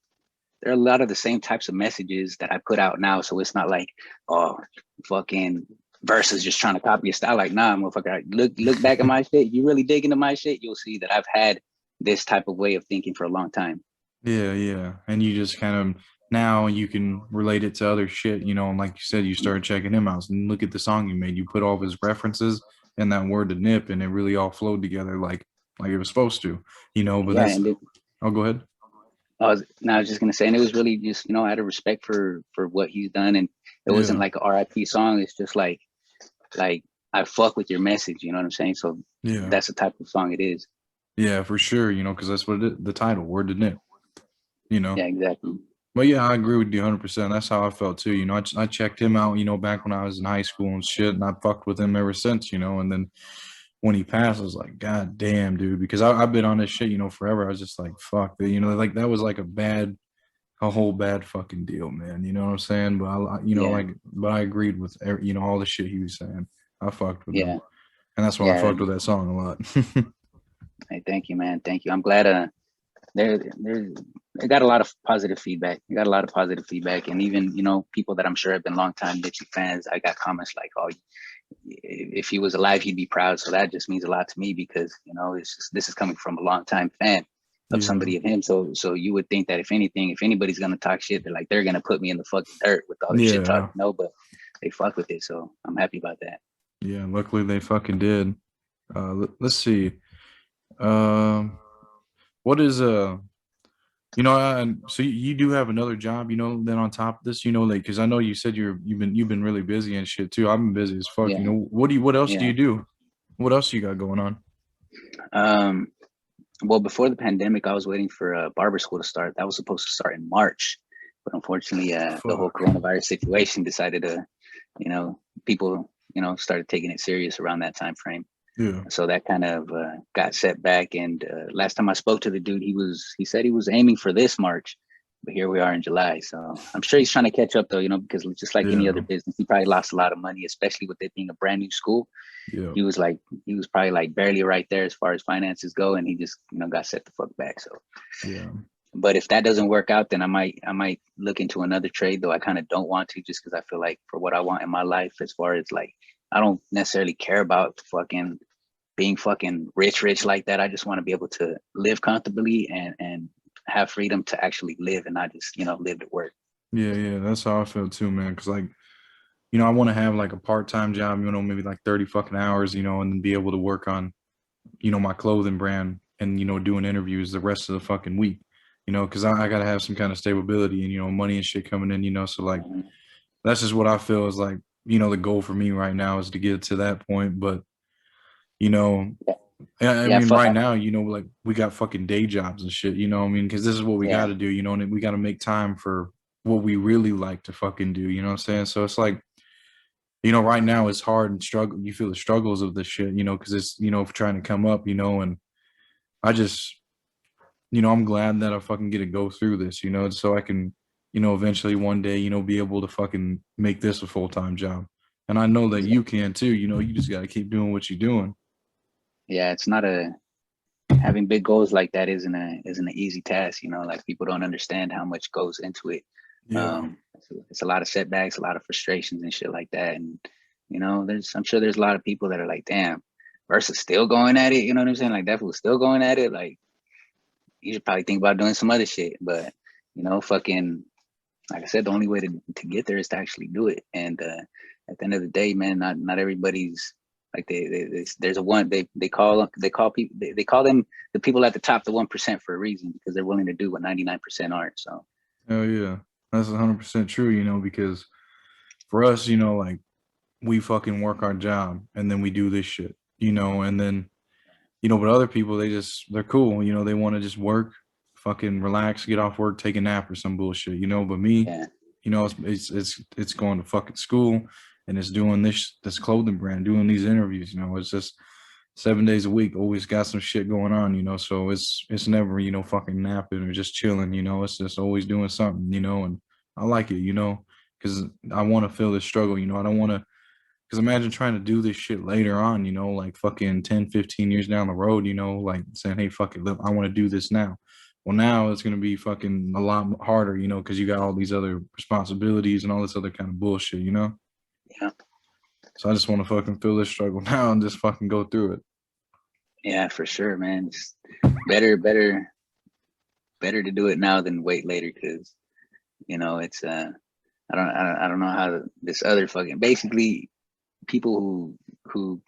there are a lot of the same types of messages that I put out now. So it's not like, oh, fucking Versa's just trying to copy a style. Like, nah, motherfucker, look back at my shit. You really dig into my shit, you'll see that I've had this type of way of thinking for a long time. Yeah, yeah. And you just kind of now you can relate it to other shit, you know, and like you said, you started checking him out and look at the song you made. You put all of his references and that word to nip and it really all flowed together like it was supposed to, you know, but Yeah, that's and oh go ahead. I was just gonna say, and it was really just, you know, out of respect for what he's done, and it wasn't Yeah, like a RIP song. It's just like I fuck with your message. You know what I'm saying? So yeah. that's the type of song it is. Yeah, for sure, you know, because that's what the title, word to nip, you know. Yeah, exactly. But yeah, I agree with you 100%. That's how I felt too. You know, I checked him out, you know, back when I was in high school and shit, and I fucked with him ever since, you know. And then when he passed, I was like, God damn, dude, because I've been on this shit, you know, forever. I was just like, fuck, you know, like that was like a whole bad fucking deal, man. You know what I'm saying? But you know, Yeah, like, but I agreed with, you know, all the shit he was saying. I fucked with him, yeah, and that's why I yeah. fucked with that song a lot. Hey, thank you, man. Thank you. I'm glad. There, I got a lot of positive feedback. I got a lot of positive feedback, and even you know people that I'm sure have been longtime Nipsey fans. I got comments like, "Oh, if he was alive, he'd be proud." So that just means a lot to me because you know it's just, this is coming from a longtime fan of Yeah, somebody of him. So you would think that if anything, if anybody's gonna talk shit, they're gonna put me in the fucking dirt with all the shit talk, yeah, you know. But they fuck with it, so I'm happy about that. yeah. Luckily, they fucking did. Let's see. Um, what is you know, so you do have another job, you know, then on top of this, you know, like, because I know you said you've been really busy and shit too. I've been busy as fuck. You Yeah, know, what else do yeah. you do? What else you got going on? Um, well, before the pandemic, I was waiting for a barber school to start. That was supposed to start in March, but unfortunately, the whole Fuck. coronavirus situation decided to, you know, people, you know, started taking it serious around that time frame. Yeah. So that kind of got set back. And last time I spoke to the dude, he said he was aiming for this March, But here we are in July. So I'm sure he's trying to catch up though, you know, because just like any other business, he probably lost a lot of money, especially with it being a brand new school. Yeah. He was probably like barely right there as far as finances go, and he just, you know, got set the fuck back. So Yeah. but if that doesn't work out, then I might look into another trade, though I kind of don't want to, just because I feel like for what I want in my life, as far as like, I don't necessarily care about fucking being fucking rich like that. I just want to be able to live comfortably and have freedom to actually live and not just, you know, live to work. Yeah. That's how I feel too, man. Cause like, you know, I want to have like a part-time job, you know, maybe like 30 fucking hours, you know, and then be able to work on, you know, my clothing brand and, you know, doing interviews the rest of the fucking week, you know, because I got to have some kind of stability and, you know, money and shit coming in, you know. So like, that's just what I feel is like, you know, the goal for me right now is to get to that point. But, you know, I Yeah, mean, right now, you know, like we got fucking day jobs and shit, you know what I mean? Because this is what we got yeah, to do, you know, and we got to make time for what we really like to fucking do, you know what I'm saying? So it's like, you know, right now it's hard and struggle. You feel the struggles of this shit, you know, because it's, you know, trying to come up, you know, and I just, you know, I'm glad that I fucking get to go through this, you know, so I can, you know, eventually one day, you know, be able to fucking make this a full-time job. And I know that you can too, you know, you just got to keep doing what you're doing. yeah. It's not a having big goals like that isn't an easy task. You know, like people don't understand how much goes into it. Yeah. It's a lot of setbacks, a lot of frustrations and shit like that. And you know, I'm sure there's a lot of people that are like, damn, Versa's still going at it. You know what I'm saying? Like that was still going at it. Like you should probably think about doing some other shit. But you know, fucking like I said, the only way to get there is to actually do it. And at the end of the day, man, not everybody's like there's a one they call people they call them the people at the top, the 1% for a reason, because they're willing to do what 99% aren't. So Hell yeah. That's 100% true, you know, because for us, you know, like we fucking work our job and then we do this shit, you know, and then, you know, but other people, they're cool, you know, they want to just work, fucking relax, get off work, take a nap or some bullshit, you know, but me, yeah, you know, it's going to fucking school and it's doing this clothing brand, doing these interviews, you know, it's just 7 days a week, always got some shit going on, you know, so it's never, you know, fucking napping or just chilling, you know, it's just always doing something, you know, and I like it, you know, because I want to feel the struggle, you know, I don't want to, because imagine trying to do this shit later on, you know, like fucking 10, 15 years down the road, you know, like saying, hey, fuck it, I want to do this now. Well, now it's going to be fucking a lot harder, you know, because you got all these other responsibilities and all this other kind of bullshit, you know? yeah, So I just want to fucking feel this struggle now and just fucking go through it. yeah, for sure, man. It's better to do it now than wait later, because you know it's I don't know how this other fucking basically people who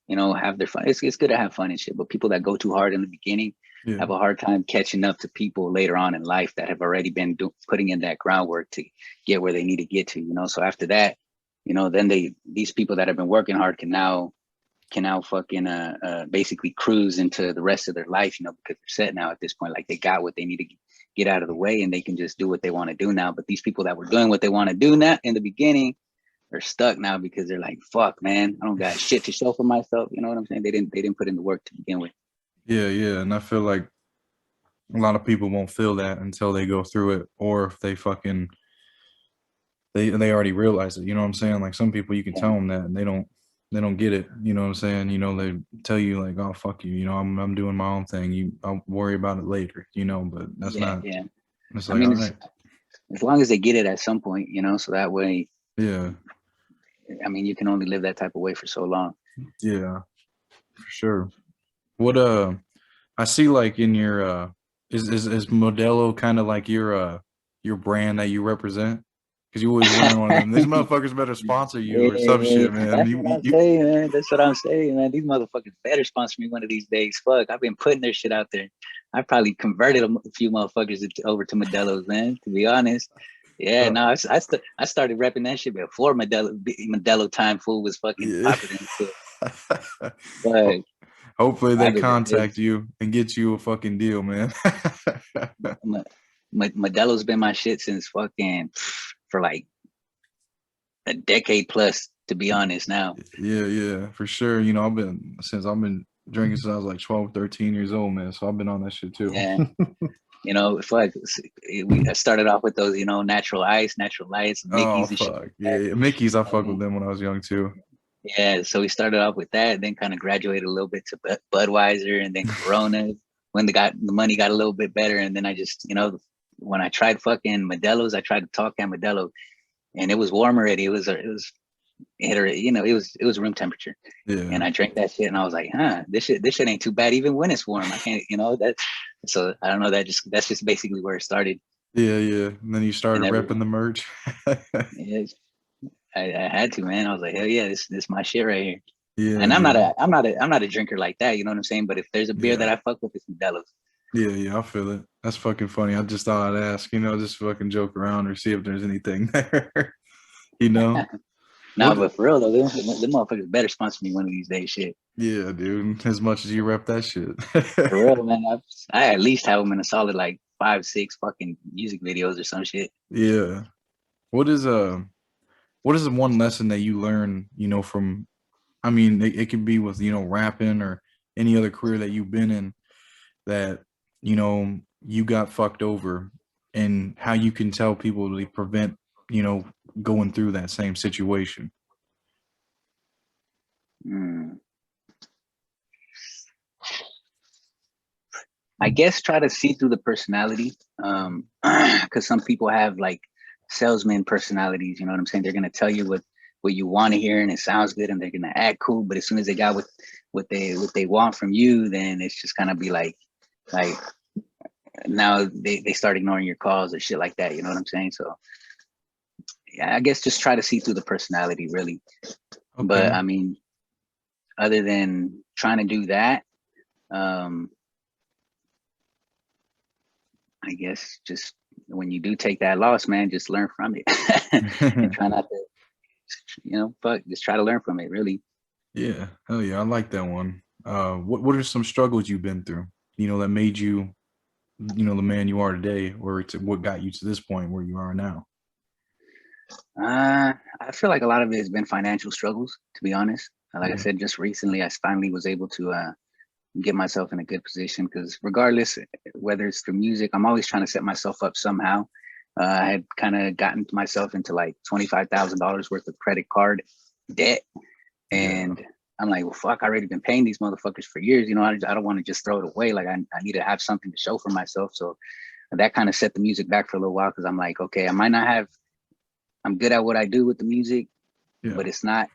you know have their fun. It's good to have fun and shit, but people that go too hard in the beginning Yeah. have a hard time catching up to people later on in life that have already been putting in that groundwork to get where they need to get to. You know, so after that, you know, then these people that have been working hard can now fucking basically cruise into the rest of their life, you know, because they're set now at this point. Like they got what they need to get out of the way and they can just do what they want to do now. But these people that were doing what they want to do now in the beginning are stuck now because they're like, fuck, man, I don't got shit to show for myself. You know what I'm saying? They didn't put in the work to begin with. Yeah. And I feel like a lot of people won't feel that until they go through it, or if they fucking they already realize it. You know what I'm saying? Like some people, you can Yeah, tell them that, and they don't get it. You know what I'm saying? You know, they tell you like, "Oh fuck you," you know, I'm doing my own thing. I'll worry about it later. You know, but that's yeah, not. yeah. It's I like, mean, all it's right, as long as they get it at some point, you know, so that way, yeah, I mean, you can only live that type of way for so long. yeah, for sure. What I see like in your is Modelo kind of like your brand that you represent? Because you always wearing one of them. These motherfuckers better sponsor you or some Yeah, shit, man. that's what I'm saying, man. That's what I'm saying, man. These motherfuckers better sponsor me one of these days. Fuck, I've been putting their shit out there. I probably converted a few motherfuckers over to Modelo's, man. To be honest, yeah. uh, No, I started repping that shit before Modelo Time Fool was fucking yeah. popular and shit. But Hopefully they back in the contact days, you and get you a fucking deal, man. Modelo's been my shit since fucking for like a decade plus. To be honest, now. Yeah, for sure. You know, I've been drinking since I was like 12, 13 years old, man. So I've been on that shit too. Yeah. You know, fuck. I started off with those, you know, natural ice, natural lights, Oh Mickey's and shit fuck. like Yeah, that. yeah. Mickey's, I fuck with And them when I was young too. yeah, so we started off with that, then kind of graduated a little bit to Budweiser, and then Corona. When the money got a little bit better, and then I just, you know, when I tried fucking Modelo's, I tried to talk at Modelo, and it was warm already. You know, it was room temperature, Yeah. and I drank that shit, and I was like, huh, this shit ain't too bad even when it's warm. I can't, you know, that. So I don't know. That's just basically where it started, Yeah, yeah. And then you and started ever, repping the merch. yeah, I had to, man. I was like, hell yeah, this my shit right here. Yeah, And yeah. I'm not a drinker like that. You know what I'm saying? But if there's a beer that Yeah. I fuck with, it's Modelo's. Yeah, yeah, I feel it. That's fucking funny. I just thought I'd ask, just fucking joke around or see if there's anything there. you know? Nah, What but for real though, them motherfuckers better sponsor me one of these days. Shit, yeah, dude. As much as you rep that shit. for real, man. I at least have them in a solid like 5, 6 fucking music videos or some shit. yeah. What is what is the one lesson that you learn, from I mean, it could be with, rapping or any other career that you've been in that, you got fucked over and how you can tell people to prevent, you know, going through that same situation. Mm. I guess try to see through the personality, because some people have like salesman personalities. You know what I'm saying? They're gonna tell you what you want to hear, and it sounds good, and they're gonna act cool. But as soon as they got what they want from you, then it's just gonna be like now they start ignoring your calls or shit like that. You know what I'm saying? So yeah, I guess just try to see through the personality, really. But Okay. I mean, other than trying to do that, um, I guess just when you do take that loss, man, just learn from it and try not to, fuck, just try to learn from it, really. Yeah. Hell yeah. I like that one. What are some struggles you've been through, that made you, the man you are today, or to what got you to this point where you are now? I feel like a lot of it has been financial struggles, to be honest. Like I Yeah. said, just recently, I finally was able to get myself in a good position because regardless, whether it's through music, I'm always trying to set myself up somehow. I had kind of gotten myself into like $25,000 worth of credit card debt. Yeah. And I'm like, well, fuck, I already been paying these motherfuckers for years. You know, I don't want to just throw it away. Like I need to have something to show for myself. So that kind of set the music back for a little while because I'm like, okay, I'm good at what I do with the music, Yeah. but it's not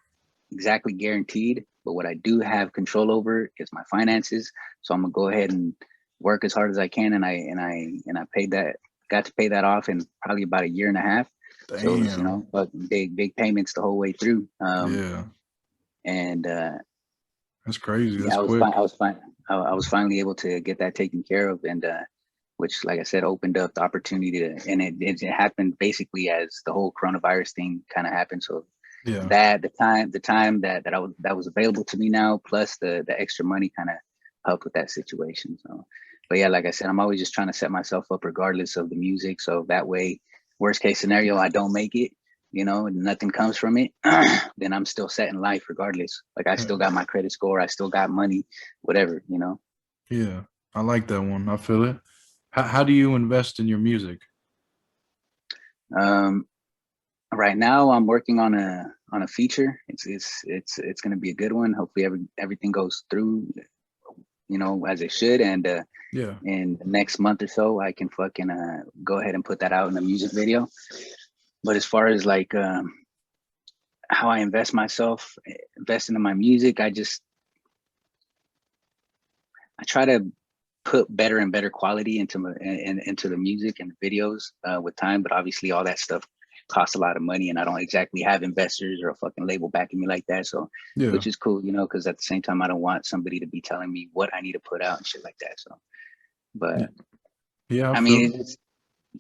exactly guaranteed. But what I do have control over is my finances. So I'm gonna go ahead and work as hard as I can. And I paid that, got to pay that off in probably about a year and a half. So it was, Damn. but big payments the whole way through. Yeah. And That's crazy. yeah, That's quick. I was fine. I was finally able to get that taken care of, and which, like I said, opened up the opportunity to, and it happened basically as the whole coronavirus thing kind of happened. So Yeah. that the time that was available to me now, plus the extra money, kind of helped with that situation. So, but yeah, like I said, I'm always just trying to set myself up regardless of the music. So that way, worst case scenario, I don't make it, and nothing comes from it, then I'm still set in life regardless. Like I still got my credit score, I still got money, whatever. Yeah. I like that one. I feel it. How do you invest in your music? Um, right now I'm working on a feature. It's gonna be a good one. Hopefully everything goes through, as it should. And Yeah. in the next month or so, I can fucking go ahead and put that out in a music video. But as far as like how I invest into my music, I try to put better and better quality into the music and the videos with time. But obviously, all that stuff costs a lot of money, and I don't exactly have investors or a fucking label backing me like that. So, Yeah. which is cool, because at the same time, I don't want somebody to be telling me what I need to put out and shit like that. So, but Yeah, I I feel it. mean, it's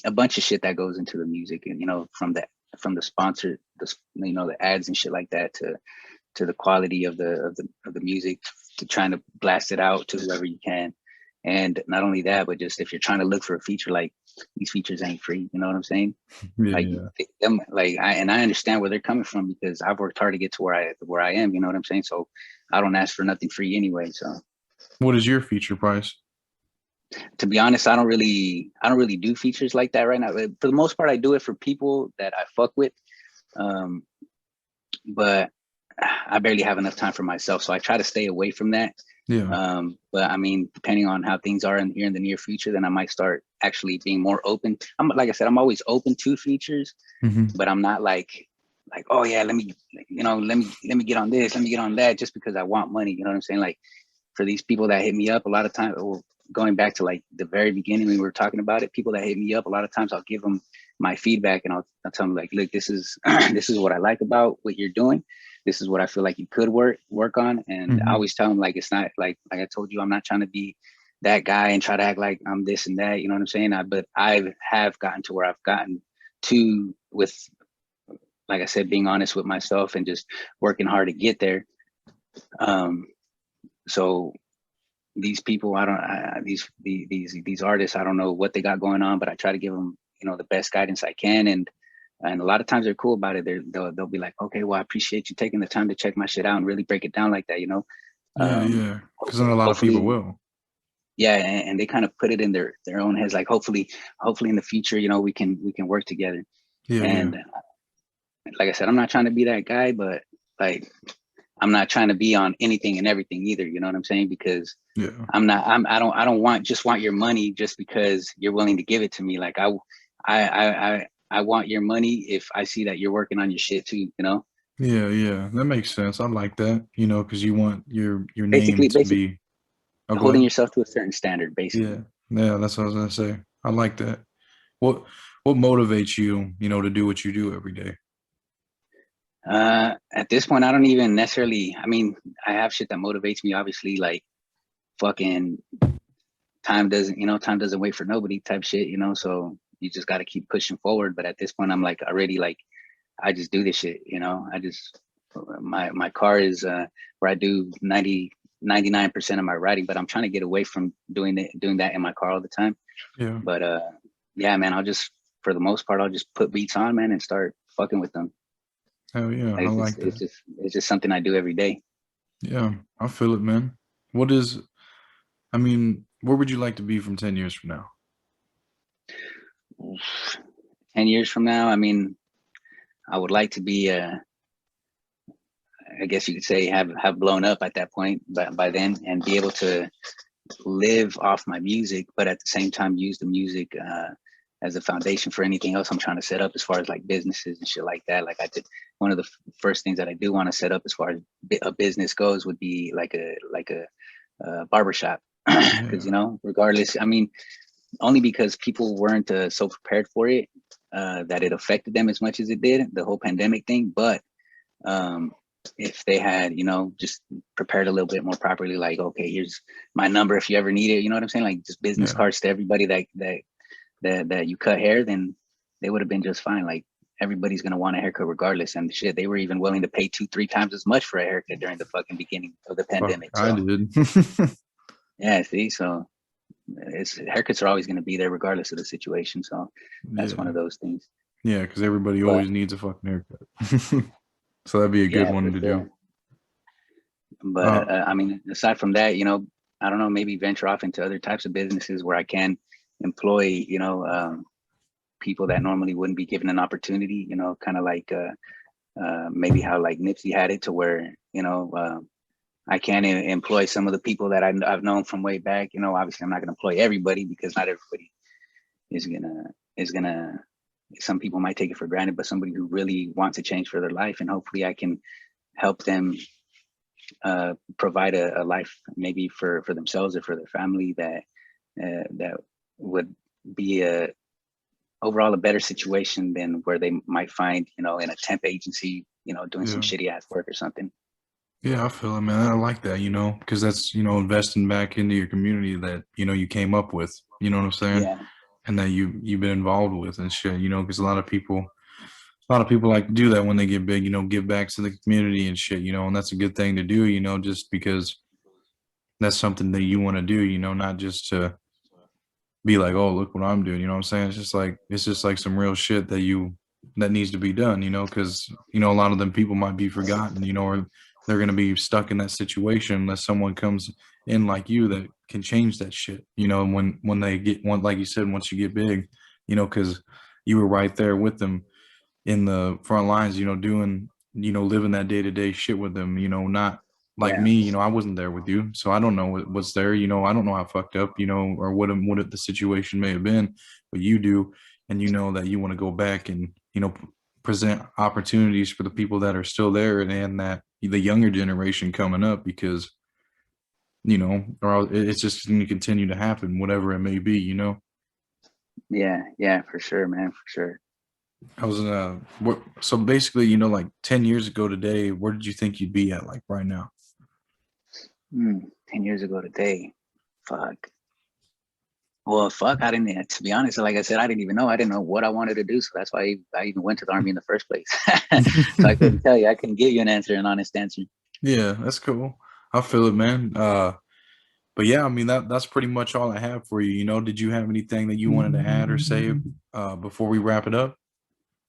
a bunch of shit that goes into the music, and from the sponsor, the ads and shit like that to the quality of the music, to trying to blast it out to whoever you can. And not only that, but just if you're trying to look for a feature, like these features ain't free. You know what I'm saying? Yeah, Like yeah. I understand where they're coming from because I've worked hard to get to where I am. You know what I'm saying? So I don't ask for nothing free anyway. So What is your feature price? To be honest, I don't really do features like that right now. For the most part, I do it for people that I fuck with. Um, but I barely have enough time for myself, so I try to stay away from that. Yeah. But I mean, depending on how things are here in the near future, then I might start actually being more open. I'm like I said, I'm always open to features, Hmm. but I'm not like oh yeah, let me get on this, let me get on that, just because I want money. You know what I'm saying? Like for these people that hit me up, a lot of times, going back to like the very beginning when we were talking about it, people that hit me up, a lot of times I'll give them my feedback and I'll tell them like, look, this is this is what I like about what you're doing. This is what I feel like you could work on. And I Hmm. always tell them like, it's not like I told you, I'm not trying to be that guy and try to act like I'm this and that. You know what I'm saying? But I have gotten to where I've gotten to with, like I said, being honest with myself and just working hard to get there. Um, so these people, these artists, I don't know what they got going on, but I try to give them, the best guidance I can. And a lot of times they're cool about it. They'll be like, okay, well, I appreciate you taking the time to check my shit out and really break it down like that, Yeah, yeah. Because not a lot of people Hopefully, will. yeah, and they kind of put it in their own heads, like hopefully in the future, we can work together. Yeah, yeah, And like I said, I'm not trying to be that guy, but like I'm not trying to be on anything and everything either. You know what I'm saying? Because yeah. I don't want your money just because you're willing to give it to me. Like I want your money if I see that you're working on your shit too, Yeah, yeah, that makes sense. I like that, because you want your name basically, to basically be. Oh, go holding ahead. yourself to a certain standard, basically. Yeah, yeah, that's what I was gonna say. I like that. What what motivates you, to do what you do every day? At this point, I don't even necessarily, I mean, I have shit that motivates me, obviously, like fucking time doesn't wait for nobody type shit, so you just got to keep pushing forward. But at this point, I'm like already like, I just do this shit, I just, my car is where I do 99% of my writing, but I'm trying to get away from doing that in my car all the time. Yeah. But yeah, man, for the most part, I'll just put beats on, man, and start fucking with them. Hell yeah, Like, I It's like just, that. it's just something I do every day. Yeah, I feel it, man. What is, I mean, where would you like to be from 10 years from now? 10 years from now, I mean, I would like to be, I guess you could say, have blown up at that point, but by then, and be able to live off my music, but at the same time use the music as a foundation for anything else I'm trying to set up as far as like businesses and shit like that. Like I did, one of the first things that I do want to set up as far as a business goes would be like a barbershop. Because Yeah. regardless, I mean, only because people weren't so prepared for it, that it affected them as much as it did, the whole pandemic thing. But um, if they had, just prepared a little bit more properly, like, okay, here's my number if you ever need it, you know what I'm saying? Like just business Yeah. cards to everybody that you cut hair, then they would have been just fine. Like everybody's gonna want a haircut regardless. And shit, they were even willing to pay 2-3 times as much for a haircut during the fucking beginning of the Fuck, pandemic. I So did. yeah, see, so it's haircuts are always gonna be there regardless of the situation. So that's one Yeah. of those things. Yeah, because everybody But always needs a fucking haircut. So that'd be a good yeah, one for to do. sure. But Uh, I mean, aside from that, I don't know, maybe venture off into other types of businesses where I can employ, people that normally wouldn't be given an opportunity, kind of like maybe how like Nipsey had it to where, I can employ some of the people that I've known from way back. Obviously I'm not going to employ everybody because not everybody is gonna. Some people might take it for granted, but somebody who really wants to change for their life, and hopefully I can help them provide a life maybe for themselves or for their family that would be overall a better situation than where they might find, in a temp agency, doing some yeah. shitty ass work or something. Yeah, I feel it, man. I like that, because that's, investing back into your community that, you came up with, you know what I'm saying? Yeah, And that you've been involved with and shit, because a lot of people like to do that when they get big, give back to the community and shit, and that's a good thing to do, just because that's something that you want to do, not just to be like, oh, look what I'm doing, you know what I'm saying? It's just like some real shit that needs to be done, because a lot of them people might be forgotten, or they're gonna be stuck in that situation unless someone comes in like you that can change that shit, you know, when they get one, like you said, once you get big, you know, because you were right there with them in the front lines, you know, doing, you know, living that day to day shit with them, you know, not like Yeah, me, you know, I wasn't there with you, so I don't know what's there, you know, I don't know how fucked up, you know, or what the situation may have been, but you do, and you know that you want to go back and, you know, present opportunities for the people that are still there and that the younger generation coming up, because you know, or it's just going to continue to happen, whatever it may be, you know. yeah, for sure, man, for sure. I was so basically, you know, like 10 years ago today, where did you think you'd be at like right now? 10 years ago today, fuck. Well, fuck, I didn't. To be honest, like I said, I didn't even know. I didn't know what I wanted to do, so that's why I even went to the army in the first place. So I couldn't tell you. I couldn't give you an answer, an honest answer. Yeah, that's cool. I feel it, man. But yeah, I mean that's pretty much all I have for you. You know, did you have anything that you wanted to add or say before we wrap it up?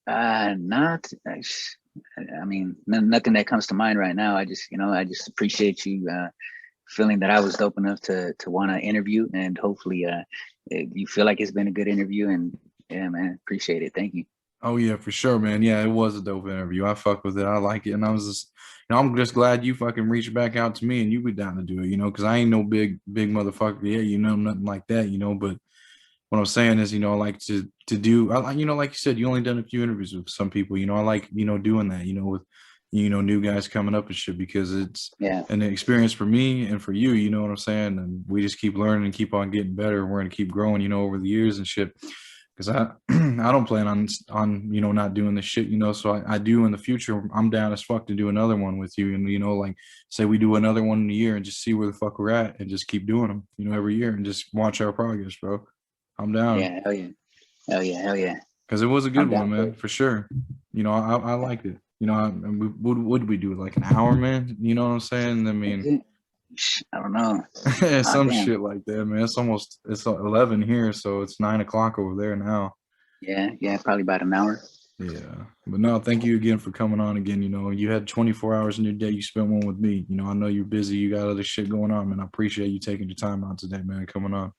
Not. I mean, nothing that comes to mind right now. I just, I just appreciate you feeling that I was dope enough to want to interview, and hopefully, you feel like it's been a good interview. And yeah, man, appreciate it. Thank you. Oh yeah, for sure, man. Yeah, it was a dope interview. I fuck with it. I like it, and I was just, you know, I'm just glad you fucking reached back out to me and you be down to do it. You know, because I ain't no big motherfucker. Yeah, you know, nothing like that. You know, but what I'm saying is, you know, I like to do. You know, like you said, you only done a few interviews with some people. You know, I like, you know, doing that. You know, with, you know, new guys coming up and shit, because it's Yeah, an experience for me and for you. You know what I'm saying? And we just keep learning and keep on getting better. We're gonna keep growing. You know, over the years and shit, because I I don't plan on you know not doing this shit, you know, so I do in the future. I'm down as fuck to do another one with you, and you know, like say we do another one in a year and just see where the fuck we're at and just keep doing them, you know, every year and just watch our progress, bro. I'm down, yeah, hell yeah, hell yeah, hell yeah. because it was a I'm good one, down for man, it. for sure. You know, I liked it. You know, and what would we do, like an hour, man? You know what I'm saying? I Is mean, it? I don't know. Ah, some damn. shit like that, man. It's 11 here, so it's 9 o'clock over there now. Yeah, yeah, probably about an hour. Yeah, but no, thank you again for coming on again. You know, you had 24 hours in your day. You spent one with me. You know, I know you're busy. You got other shit going on, man. I appreciate you taking your time out today, man, coming on.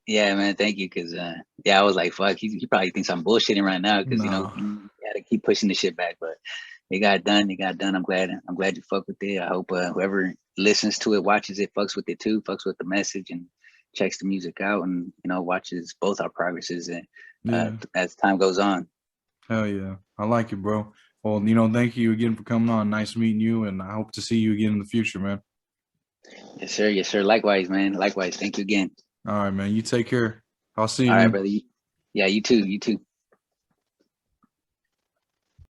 Yeah, man, thank you. Cause yeah, I was like, fuck, he probably thinks I'm bullshitting right now, cause No, you gotta keep pushing the shit back. But it got done. It got done. I'm glad you fuck with it. I hope whoever listens to it, watches it, fucks with it too, fucks with the message, and checks the music out, and watches both our progresses and yeah, as time goes on. hell yeah. I like it, bro. Well, you know, thank you again for coming on. Nice meeting you, and I hope to see you again in the future, man. Yes, sir. Yes, sir. Likewise, man. Likewise. Thank you again. All right, man. You take care. I'll see you, All right, man. brother. Yeah, you too. You too.